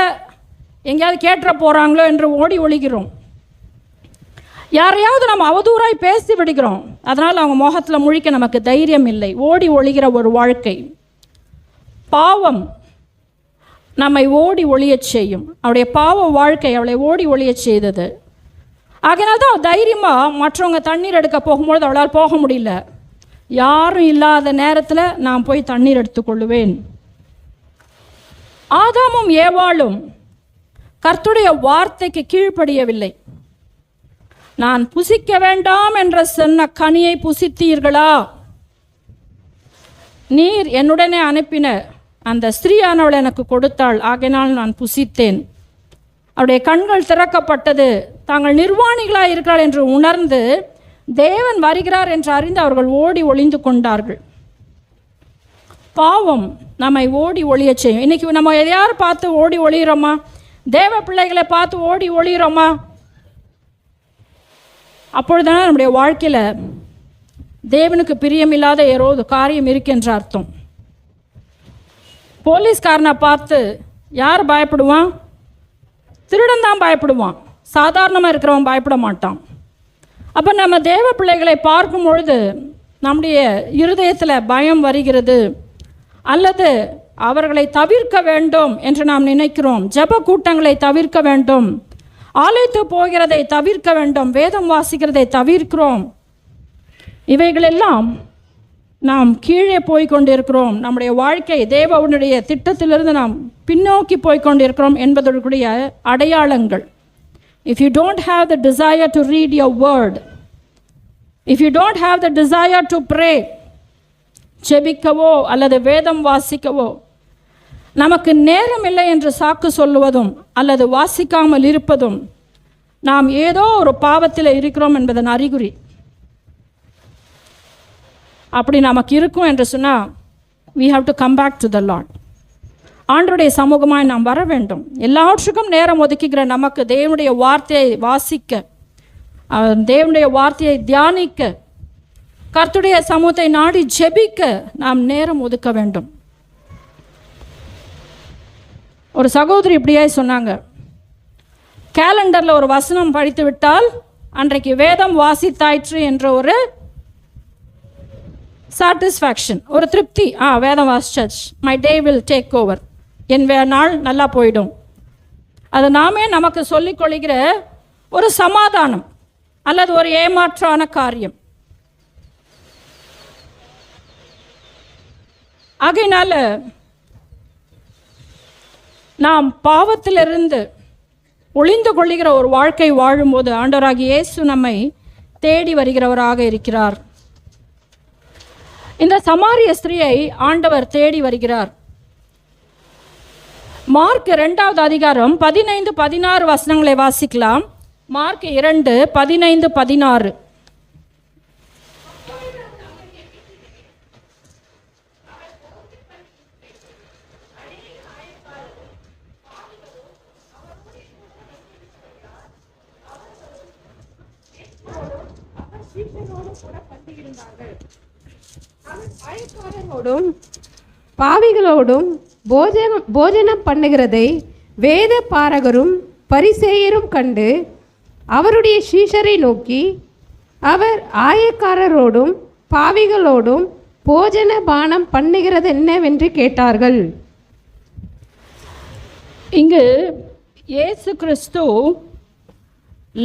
எங்கேயாவது கேட்டுற போகிறாங்களோ என்று ஓடி ஒளிகிறோம். யாரையாவது நம்ம அவதூறாய் பேசி விடுகிறோம், அதனால் அவங்க முகத்தில் முழிக்க நமக்கு தைரியம் இல்லை. ஓடி ஒளிகிற ஒரு வாழ்க்கை. பாவம் நம்மை ஓடி ஒளியச் செய்யும். அவருடைய பாவ வாழ்க்கை அவளை ஓடி ஒளியச் செய்தது. அதனால தான் தைரியமாக மற்றவங்க தண்ணீர் எடுக்க போகும்போது அவளால் போக முடியல. யாரும் இல்லாத நேரத்தில் நான் போய் தண்ணீர் எடுத்துக்கொள்ளுவேன். ஆதாமும் ஏவாளும் கர்த்தருடைய வார்த்தைக்கு கீழ்ப்படியவில்லை. நான் புசிக்க வேண்டாம் என்ற சொன்ன கனியை புசித்தீர்களா? நீர் என்னுடனே அனுப்பின அந்த ஸ்திரீயானவள் எனக்கு கொடுத்தாள், ஆகையினால் நான் புசித்தேன். அவருடைய கண்கள் திறக்கப்பட்டது. தாங்கள் நிர்வாணிகளாக இருக்கிறார் என்று உணர்ந்து தேவன் வருகிறார் என்று அறிந்து அவர்கள் ஓடி ஒளிந்து கொண்டார்கள். பாவம் நம்மை ஓடி ஒளிய செய்யும். இன்றைக்கி நம்ம எதையார் பார்த்து ஓடி ஒளிகிறோமா? தேவ பிள்ளைகளை பார்த்து ஓடி ஒளிகிறோமா? அப்பொழுதுதான் நம்முடைய வாழ்க்கையில் தேவனுக்கு பிரியமில்லாத ஏதோ காரியம் இருக்கின்ற அர்த்தம். போலீஸ்காரனை பார்த்து யார் பயப்படுவான்? திருடன் தான் பயப்படுவான். சாதாரணமாக இருக்கிறவன் பயப்பட மாட்டான். அப்போ நம்ம தேவ பிள்ளைகளை பார்க்கும் பொழுது நம்முடைய இருதயத்தில் பயம் வருகிறது, அல்லது அவர்களை தவிர்க்க வேண்டும் என்று நாம் நினைக்கிறோம். ஜெப கூட்டங்களை தவிர்க்க வேண்டும், ஆலயத்து போகிறதை தவிர்க்க வேண்டும், வேதம் வாசிக்கிறதை தவிர்க்கிறோம். இவைகளெல்லாம் நாம் கீழே போய்கொண்டிருக்கிறோம். நம்முடைய வாழ்க்கை தேவனுடைய திட்டத்திலிருந்து நாம் பின்னோக்கி போய்கொண்டிருக்கிறோம் என்பதற்குரிய அடையாளங்கள். If you don't have the desire to read your word, if you don't have the desire to pray, ஜெபிக்கவோ அல்லது வேதம் வாசிக்கவோ, நமக்கு நேரம் இல்லை என்று சாக்கு சொல்லுவதும் அல்லது வாசிக்காமல் இருப்பதும் நாம் ஏதோ ஒரு பாவத்தில் இருக்கிறோம் என்பதன் அறிகுறி. அப்படி நமக்கு இருக்கும் என்று சொன்னால் we have to come back to the Lord. ஆண்டவருடைய சமூகமாய் நாம் வர வேண்டும். எல்லாவற்றுக்கும் நேரம் ஒதுக்குகிற நமக்கு தேவனுடைய வார்த்தையை வாசிக்க, தேவனுடைய வார்த்தையை தியானிக்க, கர்த்தருடைய சமூகத்தை நாடி ஜெபிக்க நாம் நேரம் ஒதுக்க வேண்டும். ஒரு சகோதரி இப்படியே சொன்னாங்க, கேலண்டரில் ஒரு வசனம் படித்து விட்டால் அன்றைக்கு வேதம் வாசித்தாயிற்று என்ற ஒரு சாட்டிஸ்ஃபேக்ஷன், ஒரு திருப்தி. வேதம் வாசிச்சாச்சு, my day will take over, என் நாள் நல்லா போயிடும். அது நாமே நமக்கு சொல்லிக்கொள்கிற ஒரு சமாதானம் அல்லது ஒரு ஏமாற்றான காரியம். ஆகையினால நாம் பாவத்திலிருந்து ஒளிந்து கொள்ளுகிற ஒரு வாழ்க்கை வாழும்போது ஆண்டவராகிய இயேசு நம்மை தேடி வருகிறவராக இருக்கிறார். இந்த சமாரிய ஸ்திரியை ஆண்டவர் தேடி வருகிறார். மார்க் 2வது அதிகாரம் 15-16 வசனங்களை வாசிக்கலாம். மார்க் 2:15-16. பாவிகளோடும் போஜனம் பண்ணுகிறதை வேத பாரகரும் பரிசேயரும் கண்டு அவருடைய சீஷரை நோக்கி, அவர் ஆயக்காரரோடும் பாவிகளோடும் போஜன பானம் பண்ணுகிறது என்னவென்று கேட்டார்கள். இங்கு இயேசு கிறிஸ்து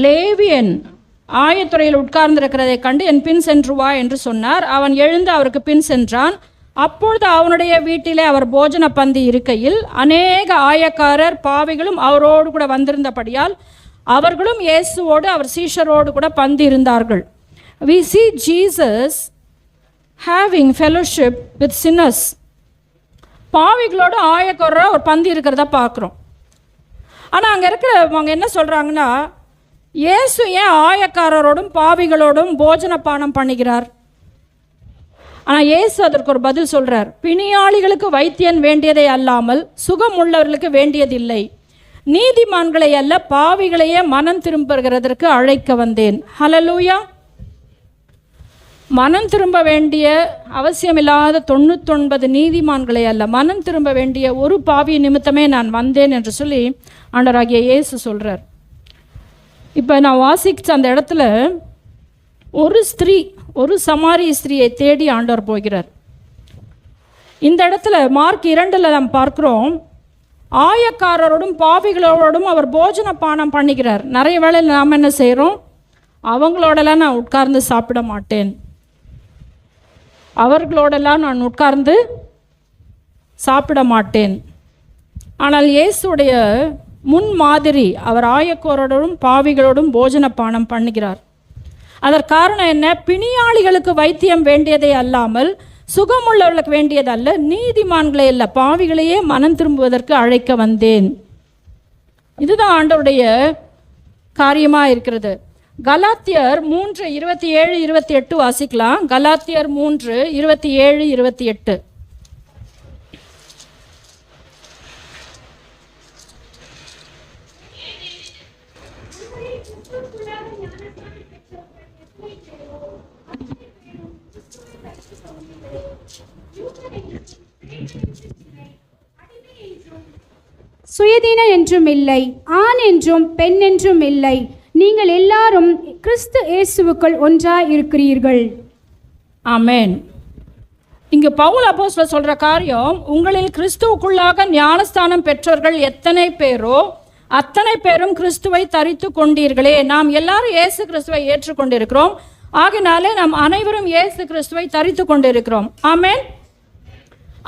லேவியன் ஆயத்துறையில் உட்கார்ந்திருக்கிறதை கண்டு என் பின் சென்று வா என்று சொன்னார். அவன் எழுந்து அவருக்கு பின் சென்றான். அப்பொழுது அவனுடைய வீட்டிலே அவர் போஜன பந்தி இருக்கையில் அநேக ஆயக்காரர் பாவிகளும் அவரோடு கூட வந்திருந்தபடியால் அவர்களும் இயேசுவோடு அவர் சீஷரோடு கூட பந்தி இருந்தார்கள். We see Jesus having fellowship with sinners. பாவிகளோடு ஆயக்காரர் ஒரு பந்தி இருக்கிறத பார்க்குறோம். ஆனால் அங்கே இருக்கிறவங்க என்ன சொல்கிறாங்கன்னா, இயேசு ஏன் ஆயக்காரரோடும் பாவிகளோடும் போஜன பானம் பண்ணுகிறார்? ஆனால் இயேசு அதற்கு ஒரு பதில் சொல்கிறார். பிணியாளிகளுக்கு வைத்தியன் வேண்டியதை அல்லாமல் சுகம் உள்ளவர்களுக்கு வேண்டியதில்லை, நீதிமான்களை அல்ல பாவிகளையே மனம் திரும்புகிறதற்கு அழைக்க வந்தேன். ஹல்லேலூயா. மனம் திரும்ப வேண்டிய அவசியமில்லாத 99 நீதிமான்களை அல்ல, மனம் திரும்ப வேண்டிய ஒரு பாவி நிமித்தமே நான் வந்தேன் என்று சொல்லி ஆண்டவராகிய இயேசு சொல்கிறார். இப்போ நான் வாசிச்ச அந்த இடத்துல ஒரு ஸ்திரீ, ஒரு சமாரிய ஸ்திரீயை தேடி ஆண்டவர் போகிறார். இந்த இடத்துல மார்க் 2 நாம் பார்க்குறோம், ஆயக்காரரோடும் பாவிகளோடும் அவர் போஜன பானம் பண்ணுகிறார். நிறைய வேளையில் நாம் என்ன செய்கிறோம், அவங்களோடலாம் நான் உட்கார்ந்து சாப்பிட மாட்டேன், அவர்களோடெல்லாம் நான் உட்கார்ந்து சாப்பிட மாட்டேன். ஆனால் இயேசுடைய முன் மாதிரி அவர் ஆயக்காரரோடும் பாவிகளோடும் போஜன பானம் பண்ணுகிறார். அதற்கு காரணம் என்ன? பிணியாளிகளுக்கு வைத்தியம் வேண்டியதே அல்லாமல் சுகமுள்ளவர்களுக்கு வேண்டியதல்ல, நீதிமான்களை அல்ல பாவிகளையே மனம் திரும்புவதற்கு அழைக்க வந்தேன். இதுதான் ஆண்டவருடைய காரியமாக இருக்கிறது. கலாத்தியர் 3:27-28 வாசிக்கலாம். கலாத்தியர் 3:27-28. சுயதீனர் என்றும் இல்லை, ஆண் என்றும் பெண் என்றும் இல்லை, நீங்கள் எல்லாரும் கிறிஸ்து இயேசுவுக்குள் ஒன்றாய் இருக்கிறீர்கள். ஆமென். இங்கு பவுல் அப்போஸ்தலர் சொல்ற காரியம், உங்களில் கிறிஸ்துவுக்குள்ளாக ஞானஸ்தானம் பெற்றவர்கள் எத்தனை பேரோ அத்தனை பேரும் கிறிஸ்துவை தரித்து கொண்டீர்களே. நாம் எல்லாரும் இயேசு கிறிஸ்துவை ஏற்றுக்கொண்டிருக்கிறோம். ஆகினாலே நாம் அனைவரும் இயேசு கிறிஸ்துவை தரித்து கொண்டிருக்கிறோம். ஆமென்.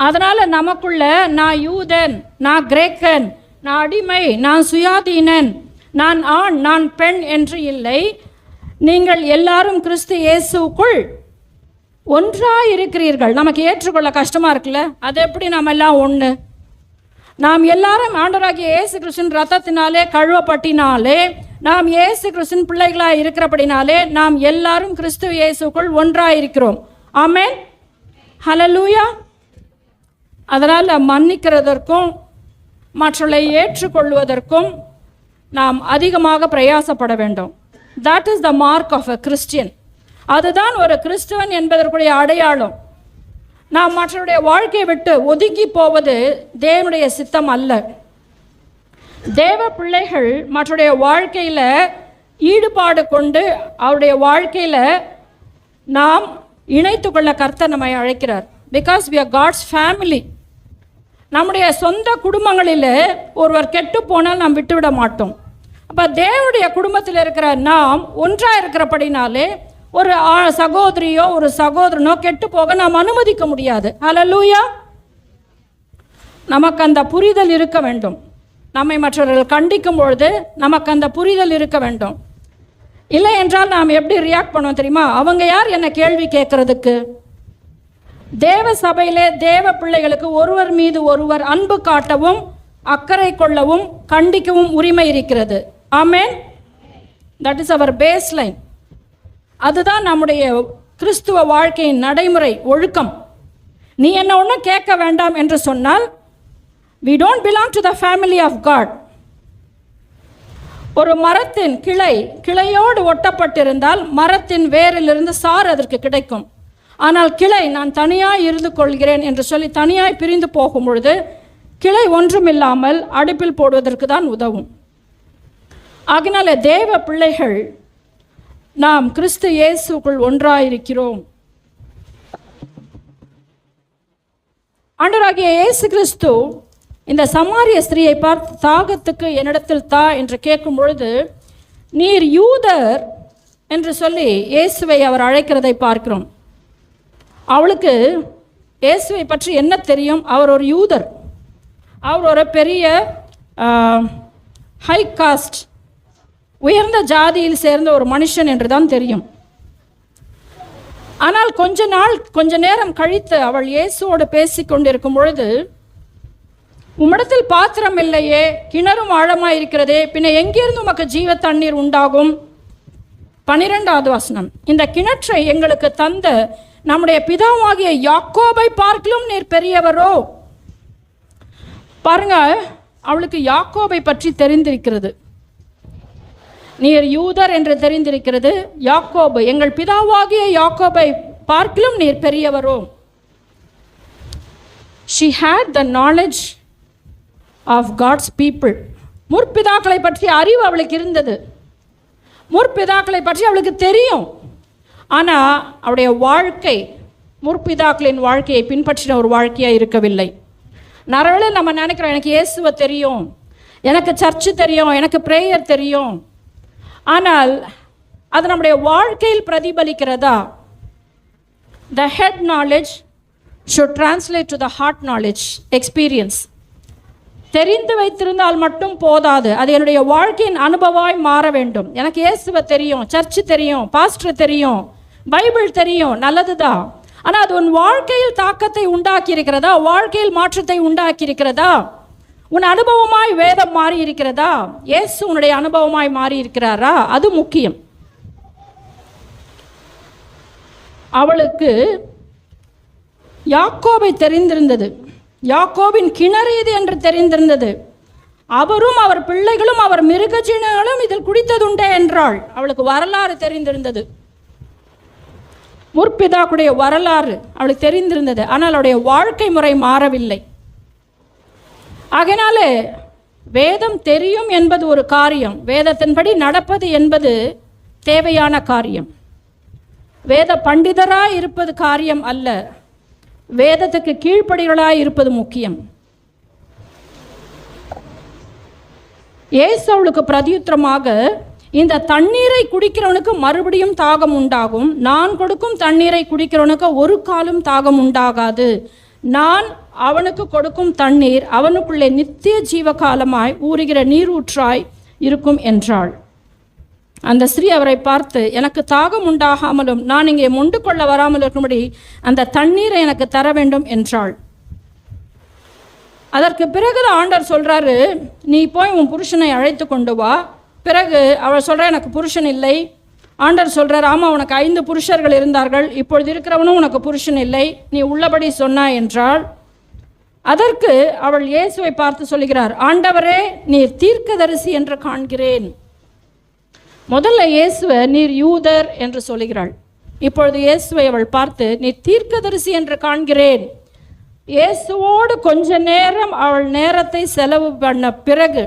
அதனால நமக்குள்ள நான் யூதன், நான் கிரேக்கன், நான் அடிமை, நான் சுயாதீனன், நான் ஆண், நான் பெண் என்று இல்லை. நீங்கள் எல்லாரும் கிறிஸ்து இயேசுக்குள் ஒன்றாக இருக்கிறீர்கள். நமக்கு ஏற்றுக்கொள்ள கஷ்டமாக இருக்குல்ல, அது எப்படி நம்ம எல்லாம் ஒன்று? நாம் எல்லாரும் ஆண்டவராகிய இயேசு கிறிஸ்துவின் ரத்தத்தினாலே கழுவப்பட்டினாலே, நாம் இயேசு கிறிஸ்துவின் பிள்ளைகளாக இருக்கிறபடினாலே நாம் எல்லாரும் கிறிஸ்து இயேசுக்குள் ஒன்றாக இருக்கிறோம். ஆமென். ஹல்லேலூயா. அதனால் மன்னிக்கிறதற்கும் மற்றவர்களை ஏற்றுக்கொள்வதற்கும் நாம் அதிகமாக பிரயாசப்பட வேண்டும். That is the mark of a Christian. அதுதான் ஒரு கிறிஸ்துவன் என்பதற்குரிய அடையாளம். நாம் மற்றவருடைய வாழ்க்கையை விட்டு ஒதுங்கி போவது தேவனுடைய சித்தம் அல்ல. தேவ பிள்ளைகள் மற்றவருடைய வாழ்க்கையில் ஈடுபாடு கொண்டு அவருடைய வாழ்க்கையில் நாம் இணைத்து கொள்ள கர்த்தர் நம்மை அழைக்கிறார். Because we are God's family. நம்முடைய சொந்த குடும்பங்களில் ஒருவர் கெட்டு போனால் நாம் விட்டுவிட மாட்டோம். அப்போ தேவனுடைய குடும்பத்தில் இருக்கிற நாம் ஒன்றாக இருக்கிறபடினாலே ஒரு சகோதரியோ ஒரு சகோதரனோ கெட்டு போக நாம் அனுமதிக்க முடியாது. ஹல்லேலூயா. நமக்கு அந்த புரிதல் இருக்க வேண்டும். நம்மை மற்றவர்கள் கண்டிக்கும் பொழுது நமக்கு அந்த புரிதல் இருக்க வேண்டும். இல்லை என்றால் நாம் எப்படி ரியாக்ட் பண்ணுவோம் தெரியுமா? அவங்க யார் என்ன கேள்வி கேட்கறதுக்கு? தேவ சபையிலே தேவ பிள்ளைகளுக்கு ஒருவர் மீது ஒருவர் அன்பு காட்டவும் அக்கறை கொள்ளவும் கண்டிக்கவும் உரிமை இருக்கிறது. Amen. That is our baseline. அதுதான் நம்முடைய கிறிஸ்துவ வாழ்க்கையின் நடைமுறை ஒழுக்கம். நீ என்ன ஒன்றும் கேட்க வேண்டாம் என்று சொன்னால் we don't belong to the family of God. ஒரு மரத்தின் கிளையோடு ஒட்டப்பட்டிருந்தால் மரத்தின் வேரிலிருந்து சாறு அதற்கு கிடைக்கும். ஆனால் கிளை நான் தனியாய் இருந்து கொள்கிறேன் என்று சொல்லி தனியாய் பிரிந்து போகும் பொழுது கிளை ஒன்றுமில்லாமல் அடுப்பில் போடுவதற்கு தான் உதவும். ஆகினால தேவ பிள்ளைகள் நாம் கிறிஸ்து இயேசுக்குள் ஒன்றாயிருக்கிறோம். ஆண்டவராகிய இயேசு கிறிஸ்து இந்த சமாரிய ஸ்திரியை பார்த்து தாகத்துக்கு என்னிடத்தில் தா என்று கேட்கும் பொழுது நீர் யூதர் என்று சொல்லி இயேசுவை அவர் அழைக்கிறதை பார்க்கிறோம். அவளுக்கு இயேசுவை பற்றி என்ன தெரியும்? அவர் ஒரு யூதர், அவர் ஒரு பெரிய ஹை காஸ்ட் உயர்ந்த ஜாதியில் சேர்ந்த ஒரு மனுஷன் என்று தான் தெரியும். ஆனால் கொஞ்ச நேரம் கழித்து அவள் இயேசுவோடு பேசி கொண்டிருக்கும் பொழுது, உம்மிடத்தில் பாத்திரம் இல்லையே, கிணறும் ஆழமாக இருக்கிறதே, பின்ன எங்கிருந்து உமக்கு ஜீவ தண்ணீர் உண்டாகும்? 12வது வசனம், இந்த கிணற்றை எங்களுக்கு தந்த நம்முடைய பிதாவாகிய யாக்கோபை பார்க்கிலும் நீர் பெரியவரோ? பாருங்க, அவளுக்கு யாக்கோபை பற்றி தெரிந்திருக்கிறது. நீர் யூதர் என்று தெரிந்திருக்கிறது. யாக்கோபு, எங்கள் பிதாவாகிய யாக்கோபை பார்க்கிலும் நீர் பெரியவரோ? She had the knowledge of God's people. முற்பிதாக்களை பற்றி அறிவு அவளுக்கு இருந்தது. முற்பிதாக்களை பற்றி அவளுக்கு தெரியும். ஆனால் அவளுடைய வாழ்க்கை முற்பிதாக்களின் வாழ்க்கையை பின்பற்றின ஒரு வாழ்க்கையாக இருக்கவில்லை. நிறைய நம்ம நினைக்கிறோம், எனக்கு இயேசுவை தெரியும், எனக்கு சர்ச்சு தெரியும், எனக்கு பிரேயர் தெரியும். ஆனால் அது நம்முடைய வாழ்க்கையில் பிரதிபலிக்கிறதா? The head knowledge should translate to the heart knowledge, experience. தெரிந்து வைத்திருந்தால் மட்டும் போதாது, அது என்னுடைய வாழ்க்கையின் அனுபவமாய் மாற வேண்டும். எனக்கு இயேசுவை தெரியும், சர்ச்சு தெரியும், பாஸ்டர் தெரியும், பைபிள் தெரியும், நல்லதுதான். ஆனால் அது உன் வாழ்க்கையில் தாக்கத்தை உண்டாக்கி இருக்கிறதா? வாழ்க்கையில் மாற்றத்தை உண்டாக்கி இருக்கிறதா? உன் அனுபவமாய் வேதம் மாறி இருக்கிறதா? இயேசு உன்னுடைய அனுபவமாய் மாறி இருக்கிறாரா? அது முக்கியம். அவளுக்கு யாக்கோபை தெரிந்திருந்தது, யாக்கோபின் கிணறு இது என்று தெரிந்திருந்தது. அவரும் அவர் பிள்ளைகளும் அவர் மிருகஜீனங்களும் இதில் குடித்ததுண்டே என்றாள். அவளுக்கு வரலாறு தெரிந்திருந்தது, முற்பிதாக்குடைய வரலாறு அவளுக்கு தெரிந்திருந்தது. ஆனால் அவளுடைய வாழ்க்கை முறை மாறவில்லை. ஆகையினால வேதம் தெரியும் என்பது ஒரு காரியம், வேதத்தின்படி நடப்பது என்பது தேவையான காரியம். வேத பண்டிதராய் இருப்பது காரியம் அல்ல, வேதத்துக்கு கீழ்ப்படிகளாய் இருப்பது முக்கியம். இயேசு அவளுக்கு பிரதியுத்தரமாக, இந்த தண்ணீரை குடிக்கிறவனுக்கு மறுபடியும் தாகம் உண்டாகும், நான் கொடுக்கும் தண்ணீரை குடிக்கிறவனுக்கு ஒரு காலும் தாகம் உண்டாகாது. நான் அவனுக்கு கொடுக்கும் தண்ணீர் அவனுக்குள்ளே நித்திய ஜீவகாலமாய் ஊறுகிற நீரூற்றாய் இருக்கும் என்றாள். அந்த ஸ்திரீ அவரை பார்த்து, எனக்கு தாகம் உண்டாகாமலும் நான் இங்கே மொண்டு கொள்ள வராமல் இருக்கும்படி அந்த தண்ணீரை எனக்கு தர வேண்டும் என்றாள். அதற்கு பிறகு ஆண்டவர் சொல்கிறாரு, நீ போய் உன் புருஷனை அழைத்து கொண்டு வா. பிறகு அவள் சொல்கிறா, எனக்கு புருஷன் இல்லை. ஆண்டவர் சொல்கிறார், ஆமாம் உனக்கு 5 புருஷர்கள் இருந்தார்கள், இப்பொழுது இருக்கிறவனும் உனக்கு புருஷன் இல்லை, நீ உள்ளபடி சொன்னாய் என்றாள். அதற்கு அவள் இயேசுவை பார்த்து சொல்கிறார், ஆண்டவரே நீர் தீர்க்கதரிசி என்று காண்கிறேன். முதல்ல இயேசுவை நீர் யூதர் என்று சொல்கிறாள். இப்பொழுது இயேசுவை அவள் பார்த்து, நீர் தீர்க்கதரிசி என்று காண்கிறேன். இயேசுவோடு கொஞ்ச நேரம் அவள் நேரத்தை செலவு பண்ண பிறகு,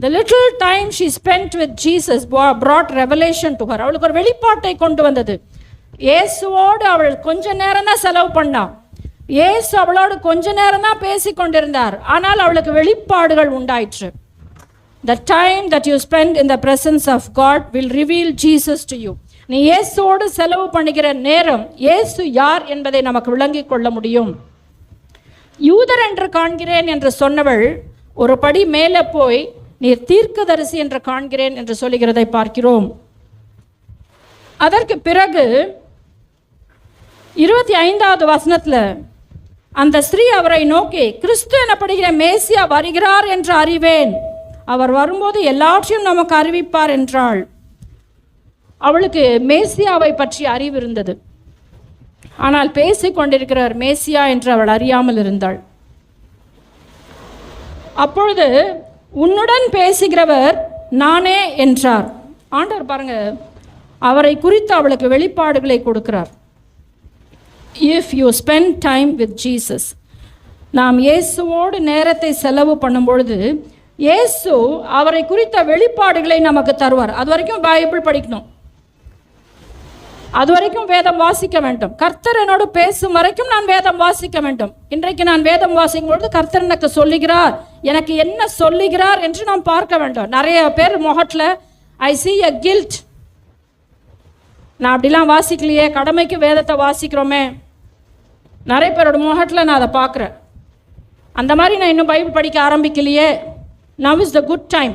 the little time she spent with Jesus brought revelation to her. அவளுக்கு ஒரு வெளிப்பாட்டை கொண்டு வந்தது. இயேசுவோடு அவள் கொஞ்ச நேரம் தான் செலவு பண்ணா, இயேசு அவளோடு கொஞ்ச நேரம் தான் பேசி கொண்டிருந்தார். ஆனால் அவளுக்கு வெளிப்பாடுகள் உண்டாயிற்று. The time that you spend in the presence of God will reveal Jesus to you. நீ இயேசுவோடு செலவு பண்ணுகிற நேரம் இயேசு யார் என்பதை நமக்கு விளங்கிக் கொள்ள முடியும். யூதர் என்று காண்கிறேன் என்று சொன்னவள் ஒரு படி மேலே போய் நீர் தீர்க்கதரிசி என்று காண்கிறேன் என்று சொல்லுகிறதை பார்க்கிறோம். அதற்கு பிறகு 25வது வசனத்தில் அந்த ஸ்திரீ அவரை நோக்கி, கிறிஸ்து எனப்படுகிற மேசியா வருகிறார் என்று அறிவேன், அவர் வரும்போது எல்லாற்றையும் நமக்கு அறிவிப்பார் என்றாள். அவளுக்கு மேசியாவை பற்றி அறிவு இருந்தது, ஆனால் பேசிக் கொண்டிருக்கிறார் மேசியா என்று அவள் அறியாமல் இருந்தாள். அப்பொழுது உன்னுடன் பேசுகிறவர் நானே என்றார். ஆண்டவர் பாருங்க, அவரை குறித்து அவளுக்கு வெளிப்பாடுகளை கொடுக்கிறார். If you spend time with Jesus, நாம் இயேசுவோடு நேரத்தை செலவு பண்ணும் பொழுது இயேசு அவரை குறித்த வெளிப்பாடுகளை நமக்கு தருவார். அது வரைக்கும் பைபிள் படிக்கணும், அது வரைக்கும் வேதம் வாசிக்க வேண்டும். கர்த்தர் என்னோடு பேசும் வரைக்கும் நான் வேதம் வாசிக்க வேண்டும். இன்றைக்கு நான் வேதம் வாசிக்கும் பொழுது கர்த்தர் எனக்கு சொல்லுகிறார், எனக்கு என்ன சொல்லுகிறார் என்று நாம் பார்க்க வேண்டும். நிறைய பேர் முகத்தில் ஐ see a guilt, நான் அப்படிலாம் வாசிக்கலையே, கடமைக்கு வேதத்தை வாசிக்கிறோமே, நிறைய பேரோட முகத்தில் நான் அதை பார்க்குறேன். அந்த மாதிரி நான் இன்னும் பைபிள் படிக்க ஆரம்பிக்கலையே. Now is the good time.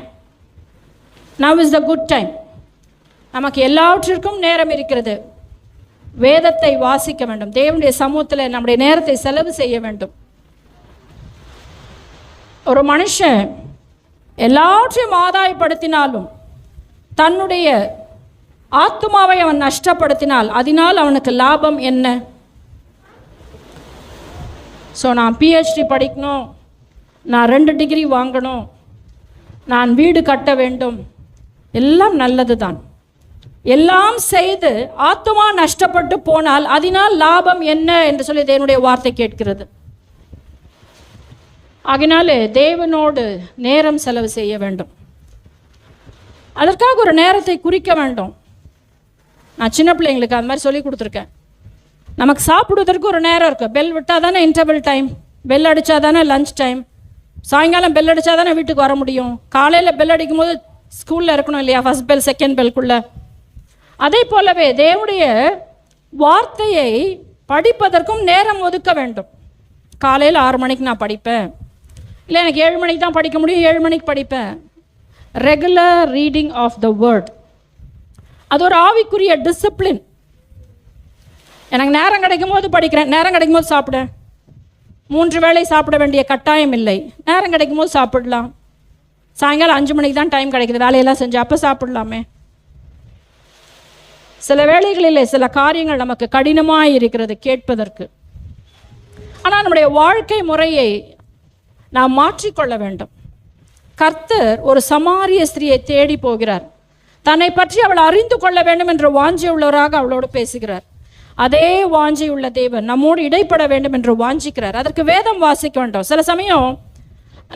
Now is the good time. நமக்கு எல்லாவற்றிற்கும் நேரம் இருக்கிறது. வேதத்தை வாசிக்க வேண்டும், தேவனுடைய சமூகத்தில் நம்முடைய நேரத்தை செலவு செய்ய வேண்டும். ஒரு மனுஷன் எல்லாவற்றையும் ஆதாயப்படுத்தினாலும் தன்னுடைய ஆத்துமாவை அவன் நஷ்டப்படுத்தினால் அதனால் அவனுக்கு லாபம் என்ன? ஸோ நான் PhD படிக்கணும், நான் 2 டிகிரி வாங்கணும், நான் வீடு கட்ட வேண்டும், எல்லாம் நல்லது தான். எல்லாம் செய்து ஆத்துமா நஷ்டப்பட்டு போனால் அதனால் லாபம் என்ன என்று சொல்லி தேவனுடைய வார்த்தை கேட்கிறது. ஆகினாலே தேவனோடு நேரம் செலவு செய்ய வேண்டும். அதற்காக ஒரு நேரத்தை குறிக்க வேண்டும். நான் சின்ன பிள்ளைங்களுக்கு அந்த மாதிரி சொல்லி கொடுத்துருக்கேன். நமக்கு சாப்பிடுவதற்கு ஒரு நேரம் இருக்குது. பெல் விட்டால் தானே இன்டர்வல் டைம், பெல் அடித்தா தானே லஞ்ச் டைம், சாயங்காலம் பெல் அடித்தா தானே வீட்டுக்கு வர முடியும், காலையில் பெல் அடிக்கும் போது ஸ்கூலில் இருக்கணும் இல்லையா, ஃபர்ஸ்ட் பெல் செகண்ட் பெல்குள்ளே. அதே போலவே தேவனுடைய வார்த்தையை படிப்பதற்கும் நேரம் ஒதுக்க வேண்டும். காலையில் 6 மணிக்கு நான் படிப்பேன், இல்லை எனக்கு 7 மணிக்கு தான் படிக்க முடியும், 7 மணிக்கு படிப்பேன். Regular reading of the word, அது ஒரு ஆவிக்குரிய டிசிப்ளின். எனக்கு நேரம் கிடைக்கும் போது படிக்கிறேன், நேரம் கிடைக்கும் போது சாப்பிட்டேன், 3 வேளை சாப்பிட வேண்டிய கட்டாயம் இல்லை. நேரம் கிடைக்கும் போது சாப்பிடலாம். சாயங்காலம் 5 மணிக்கு தான் டைம் கிடைக்குது, வேலையெல்லாம் செஞ்சு அப்போ சாப்பிடலாமே. சில வேளைகளில் சில காரியங்கள் நமக்கு கடினமாக இருக்கிறது கேட்பதற்கு. ஆனால் நம்முடைய வாழ்க்கை முறையை நாம் மாற்றிக்கொள்ள வேண்டும். கர்த்தர் ஒரு சமாரிய ஸ்திரியை தேடி போகிறார். தன்னை பற்றி அவள் அறிந்து கொள்ள வேண்டும் என்ற வாஞ்சை உள்ளவராக அவளோடு பேசுகிறார். அதே வாஞ்சை உள்ள தேவன் நம்மோடு இடைப்பட வேண்டும் என்று வாஞ்சிக்கிறார். அதற்கு வேதம் வாசிக்க வேண்டும். சில சமயம்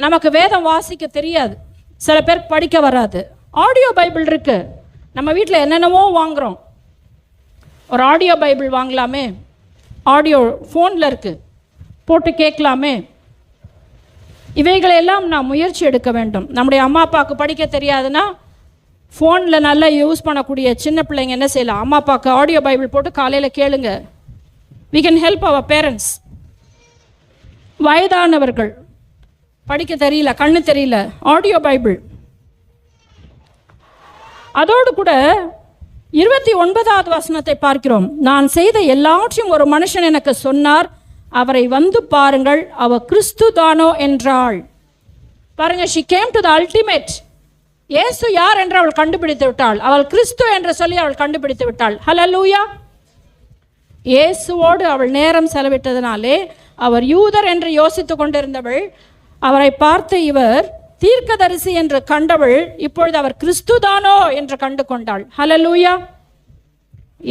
நமக்கு வேதம் வாசிக்க தெரியாது, சில பேர் படிக்க வராது. ஆடியோ பைபிள் இருக்கு, நம்ம வீட்டில் என்னென்னவோ வாங்குகிறோம். ஒரு ஆடியோ பைபிள் வாங்கலாமே, ஆடியோ ஃபோனில் இருக்குது, போட்டு கேட்கலாமே. இவைகளெல்லாம் நாம் முயற்சி எடுக்க வேண்டும். நம்முடைய அம்மா அப்பாவுக்கு படிக்க தெரியாதுன்னா ஃபோனில் நல்லா யூஸ் பண்ணக்கூடிய சின்ன பிள்ளைங்க என்ன செய்யலாம், அம்மா அப்பாவுக்கு ஆடியோ பைபிள் போட்டு காலையில் கேளுங்க. we can help our parents. வயதானவர்கள் படிக்க தெரியல, கண்ணு தெரியல, ஆடியோ பைபிள். அதோடு கூட 29வது வசனத்தை பார்க்கிறோம். நான் செய்த எல்லாவற்றையும் ஒரு மனுஷன் எனக்கு சொன்னார், அவரை வந்து பாருங்கள், அவர் கிறிஸ்து தானோ என்றாள். பாருங்க, she came to the ultimate. இயேசு யார் என்று அவள் கண்டுபிடித்து விட்டாள். அவள் கிறிஸ்து என்று சொல்லி அவள் கண்டுபிடித்து விட்டாள். ஹல்லேலூயா. இயேசுவோடு அவள் நேரம் செலவிட்டதனாலே அவர் யூதர் என்று யோசித்து கொண்டிருந்தவள், அவரை பார்த்து இவர் தீர்க்கதரிசி என்று கண்டவள், இப்பொழுது அவர் கிறிஸ்து தானோ என்று கண்டு கொண்டாள். ஹல்லேலூயா.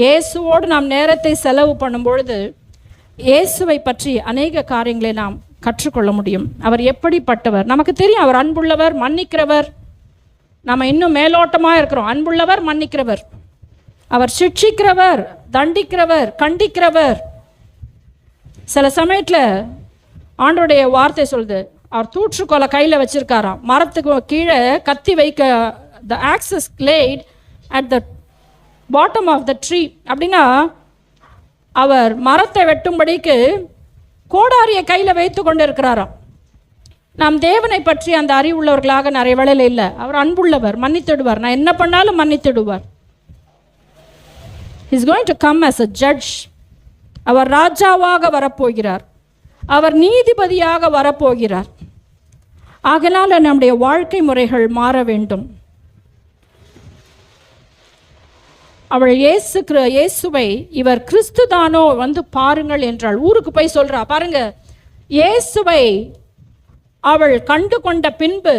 இயேசுவோடு நாம் நேரத்தை செலவு பண்ணும் பொழுது இயேசுவை பற்றி அநேக காரியங்களை நாம் கற்றுக்கொள்ள முடியும். அவர் எப்படிப்பட்டவர் நமக்கு தெரியும். அவர் அன்புள்ளவர், மன்னிக்கிறவர். நம்ம இன்னும் மேலோட்டமாக இருக்கிறோம். அன்புள்ளவர், மன்னிக்கிறவர். அவர் சிட்சிக்கிறவர், தண்டிக்கிறவர், கண்டிக்கிறவர். சில சமயத்தில் ஆண்டோடைய வார்த்தை சொல்லுது, அவர் தூற்றுக்கொலை கையில் வச்சிருக்காராம், மரத்துக்கு கீழே கத்தி வைக்க, the axe is laid at the bottom of the tree. அப்படின்னா அவர் மரத்தை வெட்டும்படிக்கு கோடாரியை கையில் வைத்து கொண்டு இருக்கிறாராம். நாம் தேவனை பற்றி அந்த அறிவுள்ளவர்களாக நிறைய வேளையில் இல்லை. அவர் அன்புள்ளவர், மன்னித்திடுவார். நான் என்ன பண்ணாலும் மன்னித்திடுவார். He is going to come as a judge. அவர் ராஜாவாக வரப்போகிறார். அவர் நீதிபதியாக வரப்போகிறார். ஆகையால் நம்முடைய வாழ்க்கை முறைகள் மாற வேண்டும். அவள் இயேசுவை இவர் கிறிஸ்து தானோ வந்து பாருங்கள் என்றாள். ஊருக்கு போய் சொல்றா. பாருங்க, இயேசுவை அவள் கண்டு கொண்ட பின்பு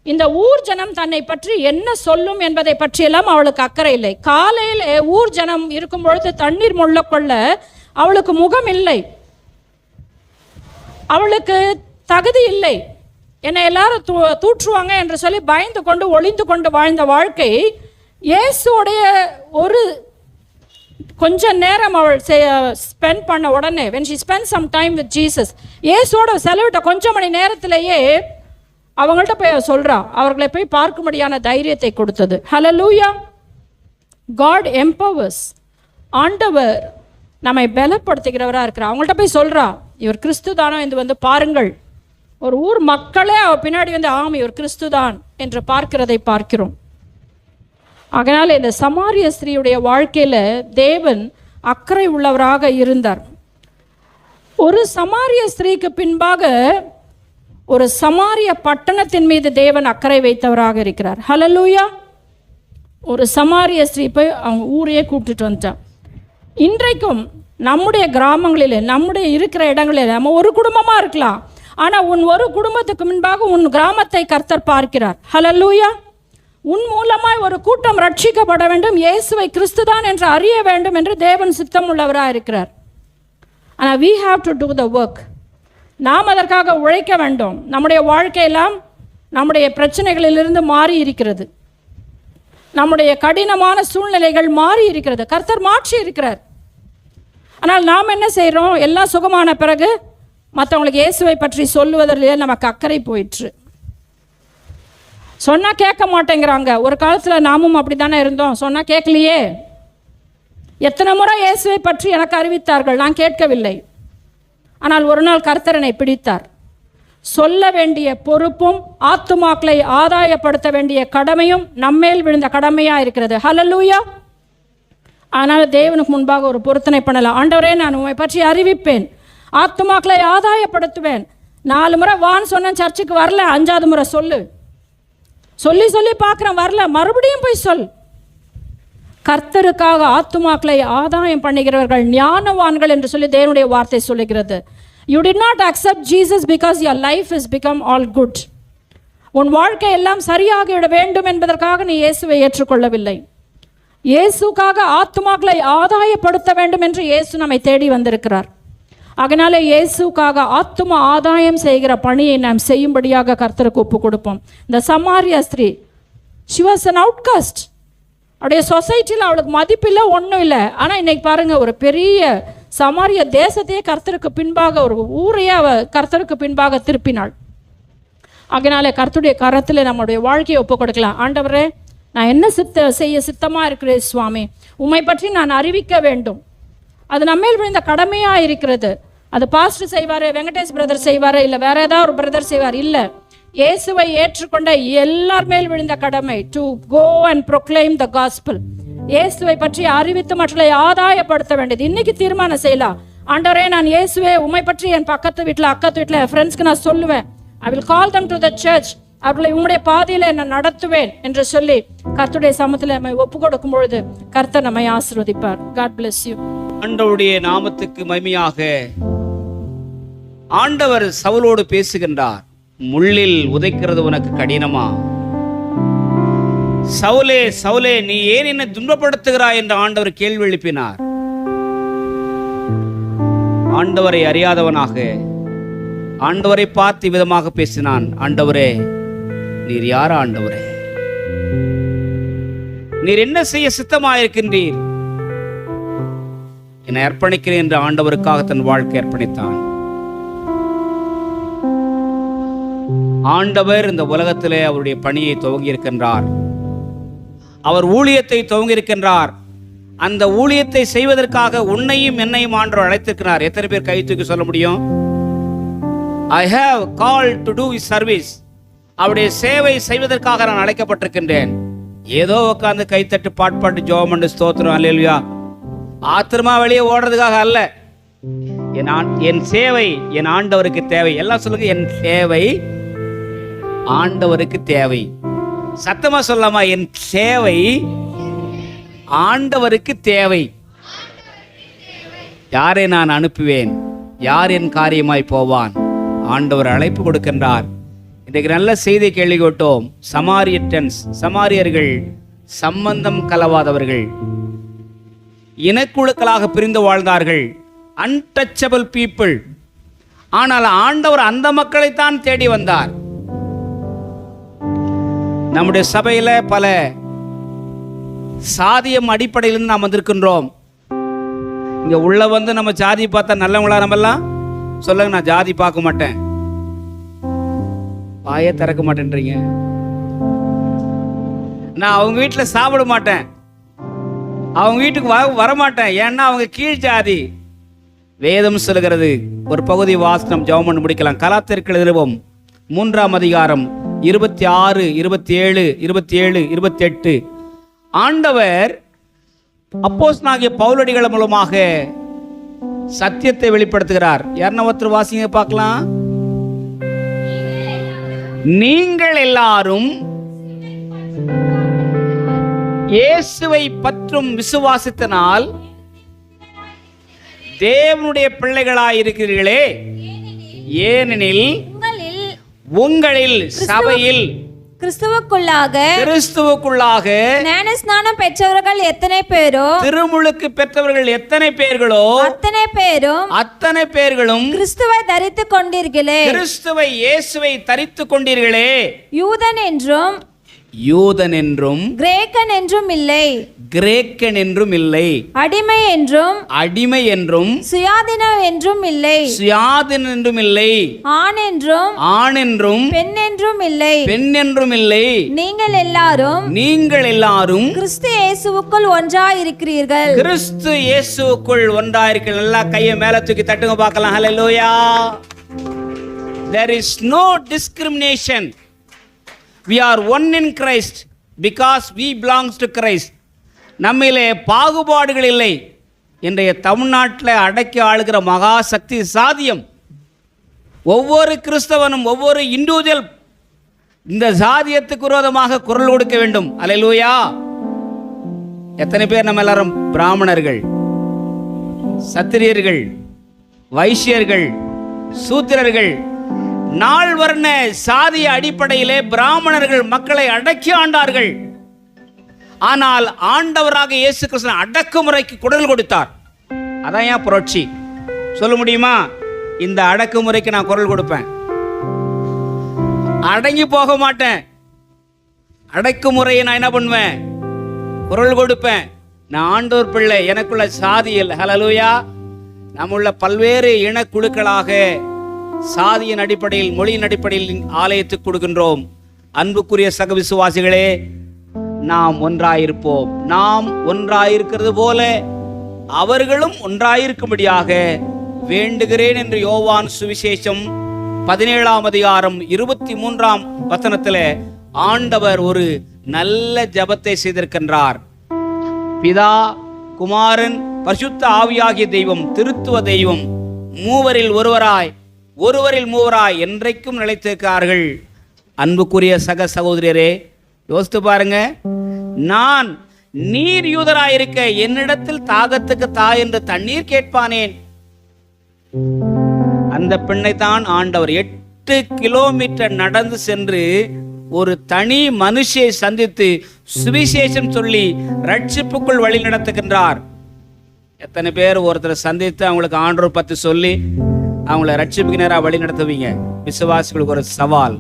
இந்த ஊர் ஜனம் தன்னை பற்றி என்ன சொல்லும் என்பதை பற்றியெல்லாம் அவளுக்கு அக்கறை இல்லை. காலையில் ஊர் ஜனம் இருக்கும் பொழுது தண்ணீர் கொள்ள அவளுக்கு முகம் இல்லை, அவளுக்கு தகுதி இல்லை. என்னை எல்லாரும் தூற்றுவாங்க என்று சொல்லி பயந்து கொண்டு ஒளிந்து கொண்டு வாழ்ந்த வாழ்க்கை, இயேசுடைய ஒரு கொஞ்ச நேரம் அவள் ஸ்பெண்ட் பண்ண உடனே, when she spent some time with Jesus, இயேசுவோட செலவிட்ட கொஞ்சம் மணி நேரத்திலேயே அவங்கள்ட்ட போய் சொல்றா, அவர்களை போய் பார்க்கும்படியான தைரியத்தை கொடுத்தது. ஹல்லேலூயா. God empowers. ஆண்டவர் நம்மை பலப்படுத்துகிறவராக இருக்கிறார். அவங்கள்ட்ட போய் சொல்றா, இவர் கிறிஸ்து தானோ என்று வந்து பாருங்கள். ஒரு ஊர் மக்களே அவ பின்னாடி வந்து ஆம் இவர் கிறிஸ்து தான் என்று பார்க்கிறதை பார்க்கிறோம். அதனால் இந்த சமாரிய ஸ்திரீயுடைய வாழ்க்கையில் தேவன் அக்கறை உள்ளவராக இருந்தார். ஒரு சமாரிய ஸ்திரீக்கு பின்பாக ஒரு சமாரிய பட்டணத்தின் மீது தேவன் அக்கறை வைத்தவராக இருக்கிறார். ஹல்லேலூயா. ஒரு சமாரிய ஸ்திரீ போய் அவங்க ஊரையே கூப்பிட்டுட்டு வந்துட்டான். இன்றைக்கும் நம்முடைய கிராமங்களில், நம்முடைய இருக்கிற இடங்களில் நம்ம ஒரு குடும்பமாக இருக்கலாம், ஆனால் உன் ஒரு குடும்பத்துக்கு முன்பாக உன் கிராமத்தை கர்த்தர் பார்க்கிறார். ஹல்லேலூயா. உன் மூலமாய் ஒரு கூட்டம் ரட்சிக்கப்பட வேண்டும், இயேசுவை கிறிஸ்துதான் என்று அறிய வேண்டும் என்று தேவன் சித்தம் உள்ளவராக இருக்கிறார். ஆனால் we have to do the work. நாம் அதற்காக உழைக்க வேண்டும். நம்முடைய வாழ்க்கையெல்லாம் நம்முடைய பிரச்சனைகளிலிருந்து மாறி இருக்கிறது, நம்முடைய கடினமான சூழ்நிலைகள் மாறி இருக்கிறது, கர்த்தர் மாற்றி இருக்கிறார். ஆனால் நாம் என்ன செய்கிறோம்? எல்லாம் சுகமான பிறகு மற்றவங்களுக்கு இயேசுவை பற்றி சொல்லுவதிலே நமக்கு அக்கறை போயிற்று. சொன்னால் கேட்க மாட்டேங்கிறாங்க. ஒரு காலத்தில் நாமும் அப்படி தானே இருந்தோம். சொன்னால் கேட்கலையே. எத்தனை முறை இயேசுவை பற்றி எனக்கு அறிவித்தார்கள், நான் கேட்கவில்லை. ஆனால் ஒரு நாள் கர்த்தர் என்னை பிடித்தார். சொல்ல வேண்டிய பொறுப்பும் ஆத்துமாக்களை ஆதாயப்படுத்த வேண்டிய கடமையும் நம்மேல் விழுந்த கடமையாக இருக்கிறது. ஹல்லேலூயா. ஆனால் தேவனுக்கு முன்பாக ஒரு பொருத்தனை பண்ணலாம். ஆண்டவரே, நான் உம்மை பற்றி அறிவிப்பேன், ஆத்துமாக்களை ஆதாயப்படுத்துவேன். 4 முறை வான்னு சொன்ன, சர்ச்சுக்கு வரல, 5ஆவது முறை சொல்லி சொல்லி பார்க்குறேன், வரல, மறுபடியும் போய் சொல். கர்த்தருக்காக ஆத்துமாக்களை ஆதாயம் பண்ணுகிறவர்கள் ஞானவான்கள் என்று சொல்லி தேவனுடைய வார்த்தை சொல்லுகிறது. You did not accept Jesus because your life is become all good. உன் வாழ்க்கை எல்லாம் சரியாகிவிட வேண்டும் என்பதற்காக நீ இயேசுவை ஏற்றுக்கொள்ளவில்லை. இயேசுக்காக ஆத்துமாக்களை ஆதாயப்படுத்த வேண்டும் என்று இயேசு நம்மை தேடி வந்திருக்கிறார். அதனால இயேசுக்காக ஆத்தும ஆதாயம் செய்கிற பணியை நாம் செய்யும்படியாக கர்த்தருக்கு ஒப்பு கொடுப்போம். இந்த சமாரியா ஸ்திரீ, she was an outcast. அவருடைய சொசைட்டியில் அவளுக்கு மதிப்பில்லை, ஒன்றும் இல்லை. ஆனால் இன்னைக்கு பாருங்க, ஒரு பெரிய சமாரிய தேசத்தையே கர்த்தருக்கு பின்பாக, ஒரு ஊரையே அவ கர்த்தருக்கு பின்பாக திருப்பினாள். அதனால கர்த்தருடைய கரத்தில் நம்முடைய வாழ்க்கையை ஒப்பு கொடுக்கலாம். ஆண்டவரே, நான் என்ன செய்ய சித்தமாக இருக்கிறேன் சுவாமி, உம்மை பற்றி நான் அறிவிக்க வேண்டும். அது நம்மேல் விழுந்த கடமையாக இருக்கிறது. அது பாஸ்டர் செய்வார், வெங்கடேஷ் பிரதர் செய்வார், இல்லை வேற ஏதாவது ஒரு பிரதர் செய்வார், இல்லை, இயேசுவை ஏற்றுக்கொண்ட எல்லார் மேல் விழுந்த கடமை to go and proclaim the gospel. இயேசுவை பற்றி அறிவித்து மற்றவர்களை ஆதாயப்படுத்த வேண்டியது. இன்னைக்கு தீர்மானம் செய்யலாம், ஆண்டவரே, நான் இயேசுவே உம்மை பற்றி என் பக்கத்து வீட்டில் அக்கத்து வீட்டில் என் ஃப்ரெண்ட்ஸ்க்கு நான் சொல்லுவேன். I will call them to the church. அவர்களை உம்முடைய பாதையில் நான் நடத்துவேன் என்று சொல்லி கர்த்தருடைய சமூகத்தில் நம்மை ஒப்பு கொடுக்கும் பொழுது கர்த்தர் நம்மை ஆசீர்வதிப்பார். God bless you. ஆண்டவருடைய நாமத்துக்கு மகிமையாக ஆண்டவர் சவுலோடு பேசுகின்றார். முள்ளில் உதைக்கிறது உனக்கு கடினமா? சவுலே சவுலே, நீ ஏன் என்னை துன்பப்படுத்துகிறாய் என்று ஆண்டவர் கேள்வி எழுப்பினார். ஆண்டவரை அறியாதவனாக ஆண்டவரை பார்த்து விதமாக பேசினான். ஆண்டவரே, நீர் யார்? ஆண்டவரே, நீர் என்ன செய்ய சித்தமாயிருக்கின்றீர்? என்னை அர்ப்பணிக்கிறேன் என்று ஆண்டவருக்காக தன் வாழ்க்கை அர்ப்பணித்தான். ஆண்டவர் இந்த உலகத்திலே அவருடைய பணியை துவங்கி இருக்கின்றார். அவர் ஊழியத்தை துவங்கி இருக்கின்றார். அந்த ஊழியத்தை செய்வதற்காக உன்னையும் என்னையும் ஆண்டவர் அழைத்திருக்கிறார். எத்தனை பேர் கை தூக்கி சொல்ல முடியும்? I have called to do his service. அவருடைய சேவை செய்வதற்காக நான் அழைக்கப்பட்டிருக்கின்றேன். ஏதோ உட்கார்ந்து கைத்தட்டு பாட்டு ஜெபம் பண்ணி ஸ்தோத்திரம் அல்லேலூயா ஆத்திரமா வெளியே ஓடுறதுக்காக அல்ல. என் சேவை என் ஆண்டவருக்கு தேவை. எல்லாம் சொல்லுங்க, என் சேவை ஆண்டவருக்கு தேவை. சத்தமா சொல்லாமா? என் சேவை ஆண்டவருக்கு தேவை. யாரை நான் அனுப்புவேன்? யார் என் காரியமாய் போவான்? ஆண்டவர் அழைப்பு கொடுக்கின்றார். இன்றைக்கு நல்ல செய்தி கேள்விப்பட்டோம். சமாரியர்கள் சம்பந்தம் கலவாதவர்கள், இனக்குழுக்களாக பிரிந்து வாழ்ந்தார்கள், அன்டச்சபிள் பீப்புள். ஆனால் ஆண்டவர் அந்த மக்களைத்தான் தேடி வந்தார். நம்முடைய சபையில பல சாதியம் அடிப்படையில் நாம் வந்திருக்கின்றோம். இங்க உள்ள வந்து நம்ம ஜாதி பார்த்தா நல்லவங்களா? நம்மெல்லாம் சொல்லுங்க, நான் ஜாதி பார்க்க மாட்டேன். வாயே திறக்க மாட்டேன்றீங்க. நான் அவங்க வீட்டில் சாப்பிட மாட்டேன், அவங்க வீட்டுக்கு வரமாட்டேன், ஏன்னா அவங்க கீழ் ஜாதி. வேதம் சொல்லுகிறது. ஒரு பகுதி வாசனம் ஜெபம் பண்ணி முடிக்கலாம். கலாத்தியர்கள் நிருபம் 3ஆம் அதிகாரம் 26, 27, 27, 28. ஆண்டவர் அப்போஸ்தலனாகிய பவுலடிகள் மூலமாக சத்தியத்தை வெளிப்படுத்துகிறார். யாருன்னா ஒருத்தர் வாசிங்க பார்க்கலாம். நீங்கள் எல்லாரும் இயேசுவை பற்றும் விசுவாசத்தினால் தேவனுடைய பிள்ளைகளாயிருக்கிறீர்களே. ஏனெனில் உங்களில் சபையில் கிறிஸ்துவுக்குள்ளாக ஞானஸ்நானம் பெற்றவர்கள் எத்தனை பேரோ, திருமுழுக்கு பெற்றவர்கள் எத்தனை பேர்களோ அத்தனை பேர்களும் கிறிஸ்துவை தரித்துக் கொண்டீர்களே. கிறிஸ்துவை இயேசுவை தரித்துக் கொண்டீர்களே. யூதன் என்றும் கிரேக்கன் என்றும் இல்லை, அடிமை என்றும் சுயாதீனம் என்றும் இல்லை, ஆண் என்றும் பெண் என்றும் இல்லை. நீங்கள் எல்லாரும் கிறிஸ்து இயேசுவுக்குள் ஒன்றாயிருக்கிறீர்கள். கிறிஸ்து இயேசுவுக்குள் ஒன்றாயிருக்கிறீர்கள். எல்லா கையை மேல தூக்கி தட்டுங்க பார்க்கலாம். ஹல்லேலூயா. There is no discrimination. We are one in Christ because we belongs to Christ. நம்மிலே பாகுபாடுகள் இல்லை. இன்றைய தமிழ்நாட்டில் அடக்கி ஆளுகிற மகா சக்தி சாதியம். ஒவ்வொரு கிறிஸ்தவனும் ஒவ்வொரு இண்டிவிஜுவல் இந்த சாதியத்துக்கு விரோதமாக குரல் கொடுக்க வேண்டும். அல்லேலூயா. எத்தனை பேர் நம்ம எல்லாரும் பிராமணர்கள், சத்திரியர்கள், வைசியர்கள், சூத்திரர்கள், நாள் வர்ண சாதிய அடிப்படையிலே பிராமணர்கள் மக்களை அடக்கி ஆண்டார்கள். ஆனால் ஆண்டவராக இயேசு கிறிஸ்து அடக்குமுறைக்கு குரல் கொடுத்தார். அதான் ஏன் புரட்சி சொல்ல முடியுமா? இந்த அடக்குமுறைக்கு நான் குரல் கொடுப்பேன், அடங்கி போக மாட்டேன். அடக்குமுறையை நான் என்ன பண்ணுவேன்? குரல் கொடுப்பேன். நான் ஆண்டவர் பிள்ளை, எனக்குள்ள சாதியில் ஹல்லேலூயா. நம்முள்ள பல்வேறு இனக்குழுக்களாக சாதியின் அடிப்படையில், மொழியின் அடிப்படையில் ஆலயத்துக்கு கொடுக்கின்றோம். அன்புக்குரிய சக விசுவாசிகளே, நாம் ஒன்றாயிருப்போம். நாம் ஒன்றாயிருக்கிறது போல அவர்களும் ஒன்றாயிருக்கும்படியாக வேண்டுகிறேன் என்று யோவான் சுவிசேஷம் 17ஆம் அதிகாரம் 23ஆம் வசனத்தில் ஆண்டவர் ஒரு நல்ல ஜெபத்தை செய்திருக்கின்றார். பிதா, குமாரன், பரிசுத்த ஆவியாகிய தெய்வம், திருத்துவ தெய்வம் மூவரில் ஒருவரில் மூவராய் என்றைக்கும் நிலைத்திருக்கிறார்கள். அன்புக்குரிய சக சகோதரியரே, யோசித்து பாருங்க. நீர் யூதராயிருக்க என்னிடத்தில் தாகத்துக்கு தா என்று தண்ணீர் கேட்பானேன். அந்த பெண்ணை தான் ஆண்டவர் 8 கிலோமீட்டர் நடந்து சென்று ஒரு தனி மனுஷியை சந்தித்து சுவிசேஷம் சொல்லி ரட்சிப்புக்குள் வழி நடத்துகின்றார். எத்தனை பேர் ஒருத்தரை சந்தித்து அவங்களுக்கு ஆண்டவர் பற்றி சொல்லி அவங்கள ரட்சிப்புக்கு நேராக வழி நடத்துவீங்க? விசுவாசிகளுக்கு ஒரு சவால்.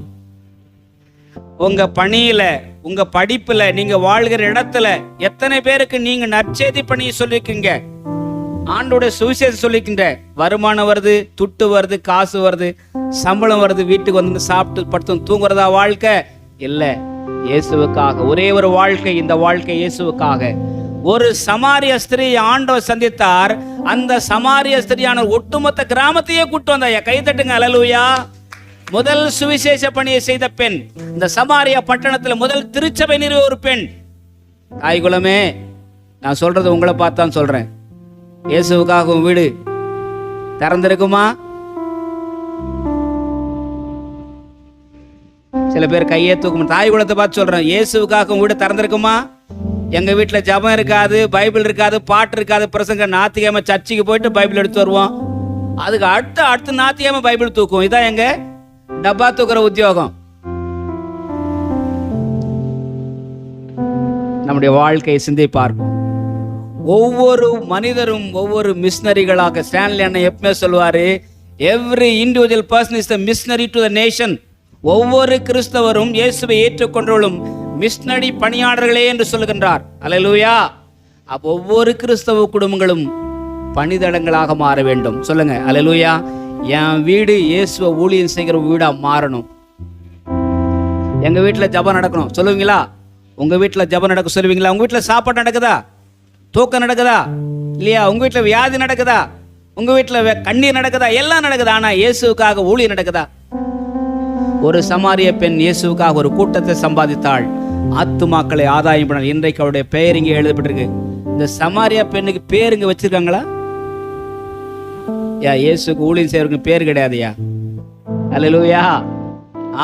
உங்க பணியில, உங்க படிப்புல, நீங்க வாழ்கிற இடத்துல எத்தனை பேருக்கு நீங்க நற்செய்தி பணியை சொல்லிருக்கீங்க? ஆண்டோட சுவிசேஷம் சொல்லிக்கின்ற வருமானம் வருது, துட்டு வருது, காசு வருது, சம்பளம் வருது, வீட்டுக்கு வந்து சாப்பிட்டு படுத்து தூங்குறதா வாழ்க்கை? இல்ல, இயேசுவுக்காக ஒரே ஒரு வாழ்க்கை. இந்த வாழ்க்கை இயேசுவுக்காக. ஒரு சமாரிய ஸ்திரீ ஆண்டவர் சந்தித்தார். அந்த சமாரிய ஸ்திரியான ஒட்டுமொத்த கிராமத்தையே கூட்டு வந்தாயா? கை தட்டுங்க, அல்லேலூயா. முதல் சுவிசேஷ பணியை செய்த பெண், இந்த சமாரியா பட்டணத்தில் முதல் திருச்சபை நிறுவிய ஒரு பெண். தாய்குலமே, நான் சொல்றது உங்களை பார்த்தான் சொல்றேன். இயேசுவுக்காக உன் வீடு திறந்திருக்குமா? சில பேர் கையே தூக்கும். தாய் குலத்தை பார்த்து சொல்றேன், இயேசுவுக்காக உன் வீடு திறந்திருக்குமா? எங்க வீட்டுல ஜபம் இருக்காது, பைபிள் இருக்காது, பாட்டு இருக்காது, பிரசங்க. ஞாயிற்றுக்கிழமை சர்ச்சுக்கு போயிட்டு பைபிள் எடுத்து வருவோம். அதுக்கு அடுத்து ஞாயிற்றுக்கிழமை பைபிள் தூக்கும். இதான் எங்க டப்பா தூக்குற உத்தியோகம். நம்முடைய வாழ்க்கையை சிந்திப்பார்ப்போம். ஒவ்வொரு மனிதரும் ஒவ்வொரு மிஷனரிகளாக. ஸ்டான்லி அண்ணன் எப்பவுமே சொல்வாரு, every individual person is the missionary to the nation. ஒவ்வொரு கிறிஸ்தவரும் இயேசுவை ஏற்றுக்கொண்டவர்களும் மிஷனரி பணியாளர்களே என்று சொல்லுகின்றார். அல்லேலூயா. அப்போ ஒவ்வொரு கிறிஸ்தவ குடும்பங்களும் பணிதளங்களாக மாற வேண்டும். சொல்லுங்க அல்லேலூயா. என் வீடு இயேசுவை ஊழியம் செய்கிற வீடா மாறணும். எங்க வீட்டுல ஜபம் நடக்கணும் சொல்லுவீங்களா? உங்க வீட்டுல ஜபம் நடக்க சொல்லுவீங்களா? உங்க வீட்டுல சாப்பாடு நடக்குதா? தூக்கம் நடக்குதா? இல்லையா? உங்க வீட்டுல வியாதி நடக்குதா? உங்க வீட்டுல கண்ணீர் நடக்குதா? எல்லாம் நடக்குதா. ஆனா இயேசுவுக்காக ஊழியம் நடக்குதா? ஒரு சமாரிய பெண் இயேசுவுக்காக ஒரு கூட்டத்தை சம்பாதித்தாள். ஆத்துமாக்களை ஆதாயம் பண்ணாள். இன்றைக்கு அவருடைய பெயர் இங்கே எழுதப்பட்டிருக்கு. இந்த சமாரியா பெண்ணுக்கு பேர் இங்க வச்சிருக்காங்களா? இயேசுக்கு ஊழியம் செய்யறதுக்கு பேர் கிடையாதுயா. அல்லேலூயா.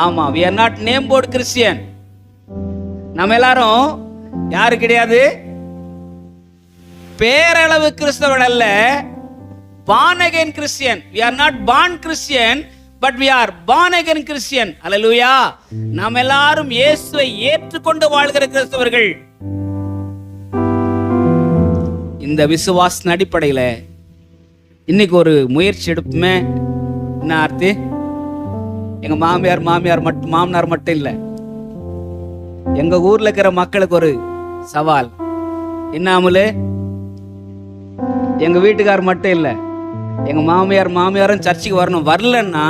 ஆமா, we are not name board Christian. நம்ம எல்லாரும் யாரு கிடையாது? பேரளவு கிறிஸ்தவர்கள் அல்ல, born again Christian. We are not born Christian, but we are born again Christian. அல்லேலூயா. நாம் எல்லாரும் இயேசுவை ஏற்றுக்கொண்டு வாழ்கிற கிறிஸ்தவர்கள். இந்த விசுவாச அடிப்படையில் இன்னைக்கு ஒரு முயற்சி எடுப்புமே. என்ன அர்த்தி? எங்க மாமனார் மட்டும் இல்லை, எங்க ஊர்ல இருக்கிற மக்களுக்கு ஒரு சவால். என்னாமலே எங்க வீட்டுக்கார் மட்டும் இல்லை, எங்க மாமியாரும் சர்ச்சுக்கு வரணும். வரலன்னா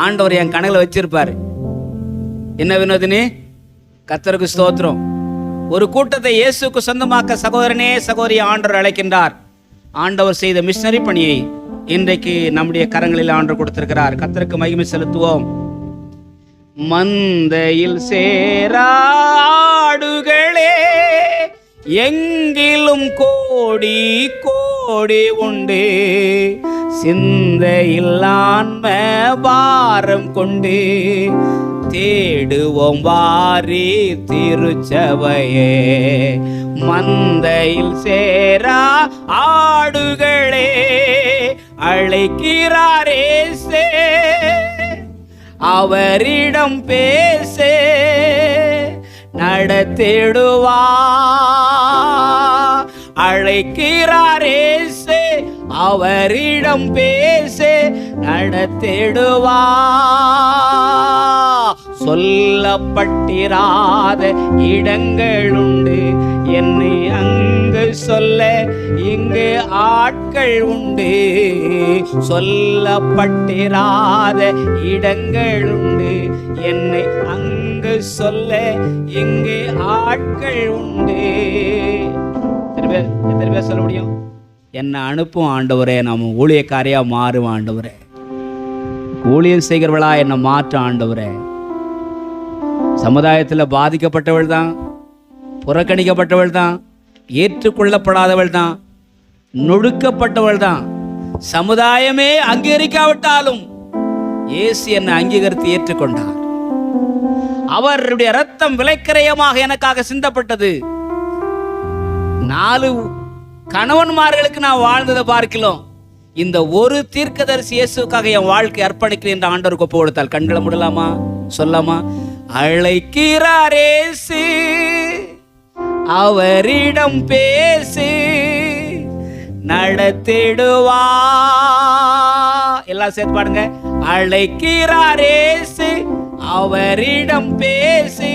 ஆண்டவர் என் கணக்குல வச்சிருப்பாரு. என்ன வினோதினி? கர்த்தருக்கு ஸ்தோத்திரம். ஒரு கூட்டத்தை இயேசுக்கு சொந்தமாக்க சகோதரனே சகோதரி ஆண்டவர் அழைக்கின்றார். ஆண்டவர் செய்த மிஷனரி பணியை இன்றைக்கு நம்முடைய கரங்களில் ஆண்டவர் கொடுத்திருக்கிறார். கர்த்தருக்கு மகிமை செலுத்துவோம். மந்தையில் சேராடுகளே, எங்கிலும் கோடி கோடி உண்டு, சிந்தையில்லான்ம பாரம் கொண்டு தேடுவோம் வாரி திருச்சபையே. மந்தையில் சேரா ஆடுகளே அழைக்கிறாரேசே, அவரிடம் பேசே நடத்திடுவா. அழைக்கிறாரேசே, அவரிடம் பேசே நடத்திடுவா. சொல்லப்பட்டிராத இடங்களுண்டு, என்னை அங்கு சொல்ல இங்கு ஆட்கள் உண்டு. சொல்லப்பட்டிராத இடங்களுண்டு, என்னை அங்கு சொல்ல இங்கு ஆட்கள் உண்டு. எத்தனை பேர் சொல்ல முடியும்? என்னை அனுப்பும் ஆண்டவரே, நம்ம ஊழியக்காரியா மாறும் ஆண்டவரே, ஊழியம் செய்கிறவளா என்னை மாற்ற ஆண்டவரே. சமுதாயத்தில் பாதிக்கப்பட்டவள் தான், புறக்கணிக்கப்பட்டவள் தான், ஏற்றுக்கொள்ளப்படாதவள் தான், நொடுக்கப்பட்டவள் தான். சமுதாயமே அங்கீகரிக்காவிட்டாலும் இயேசு என்னை அங்கீகரித்து ஏற்றுக்கொண்டார். அவருடைய இரத்தம் விலைக்கிரயமாக எனக்காக சிந்தப்பட்டது. 4 கணவன்மார்களுக்கு நான் வாழ்ந்ததை பார்க்கலாம். இந்த ஒரு தீர்க்கதரிசி இயேசுக்காக என் வாழ்க்கை அர்ப்பணிக்கிறேன் என்று ஆண்டவருக்கு ஒப்பு கொடுத்தால் கண்களை மூடலாமா? சொல்லாமா? அழைக்கிறாரேசு, அவரிடம் பேசு நடத்திடுவா. எல்லாம் சேர்த்து பாடுங்க. அழைக்கிறாரேசு, அவரிடம் பேசு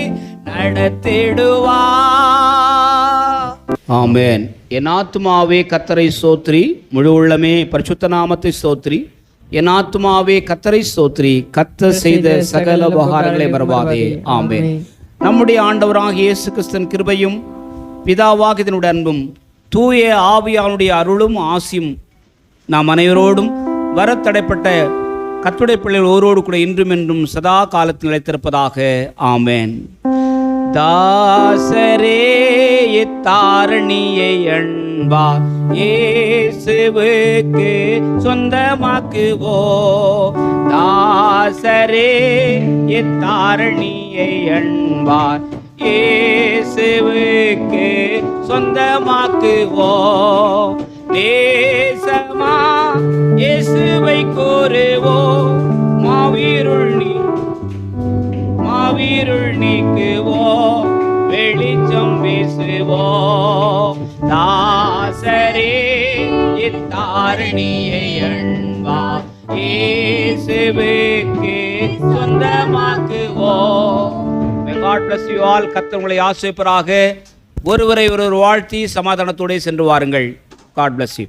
நடத்திடுவா. ஆமென். என் ஆத்துமாவே கர்த்தரை ஸ்தோத்திரி, முழு உள்ளமே பரிசுத்த நாமத்தை ஸ்தோத்திரி. என் ஆத்துமாவே கர்த்தரை ஸ்தோத்திரி, கர்த்தர் செய்த சகல உபகாரங்களை மறவாதே. ஆமென். நம்முடைய ஆண்டவராகிய இயேசு கிறிஸ்துவின் கிருபையும் பிதாவாகிய இதனுடைய அன்பும் தூய ஆவியானுடைய அருளும் ஆசியும் நாம் அனைவரோடும் வரத்தடைப்பட்ட கர்த்தருடைய பிள்ளைகள் ஒருவரோடு கூட இன்றும் என்றும் சதா காலத்தில் நிலைத்திருப்பதாக. ஆமென். தாசரே இத்தாரணியை அன்பா இயேசுவுக்கு சொந்தமாக்குவோ. தாசரே இத்தாரணியை அன்பார் இயேசுவுக்கு சொந்தமாக்குவோ. நேசமா இயேசுவை கோருவோ. மாவீருள் நீக்குவோ, வெளிச்சம் வீசுவோ. தாசரே இத்தாரணியை அன்பா இயேசுவுக்கு சொந்தமாக்குவோ. God bless you all. கர்த்தர் உங்களை ஆசீர்வதிப்பாராக. ஒருவரை ஒருவர் வாழ்த்தி சமாதானத்தோடு சென்று வாருங்கள். God bless you.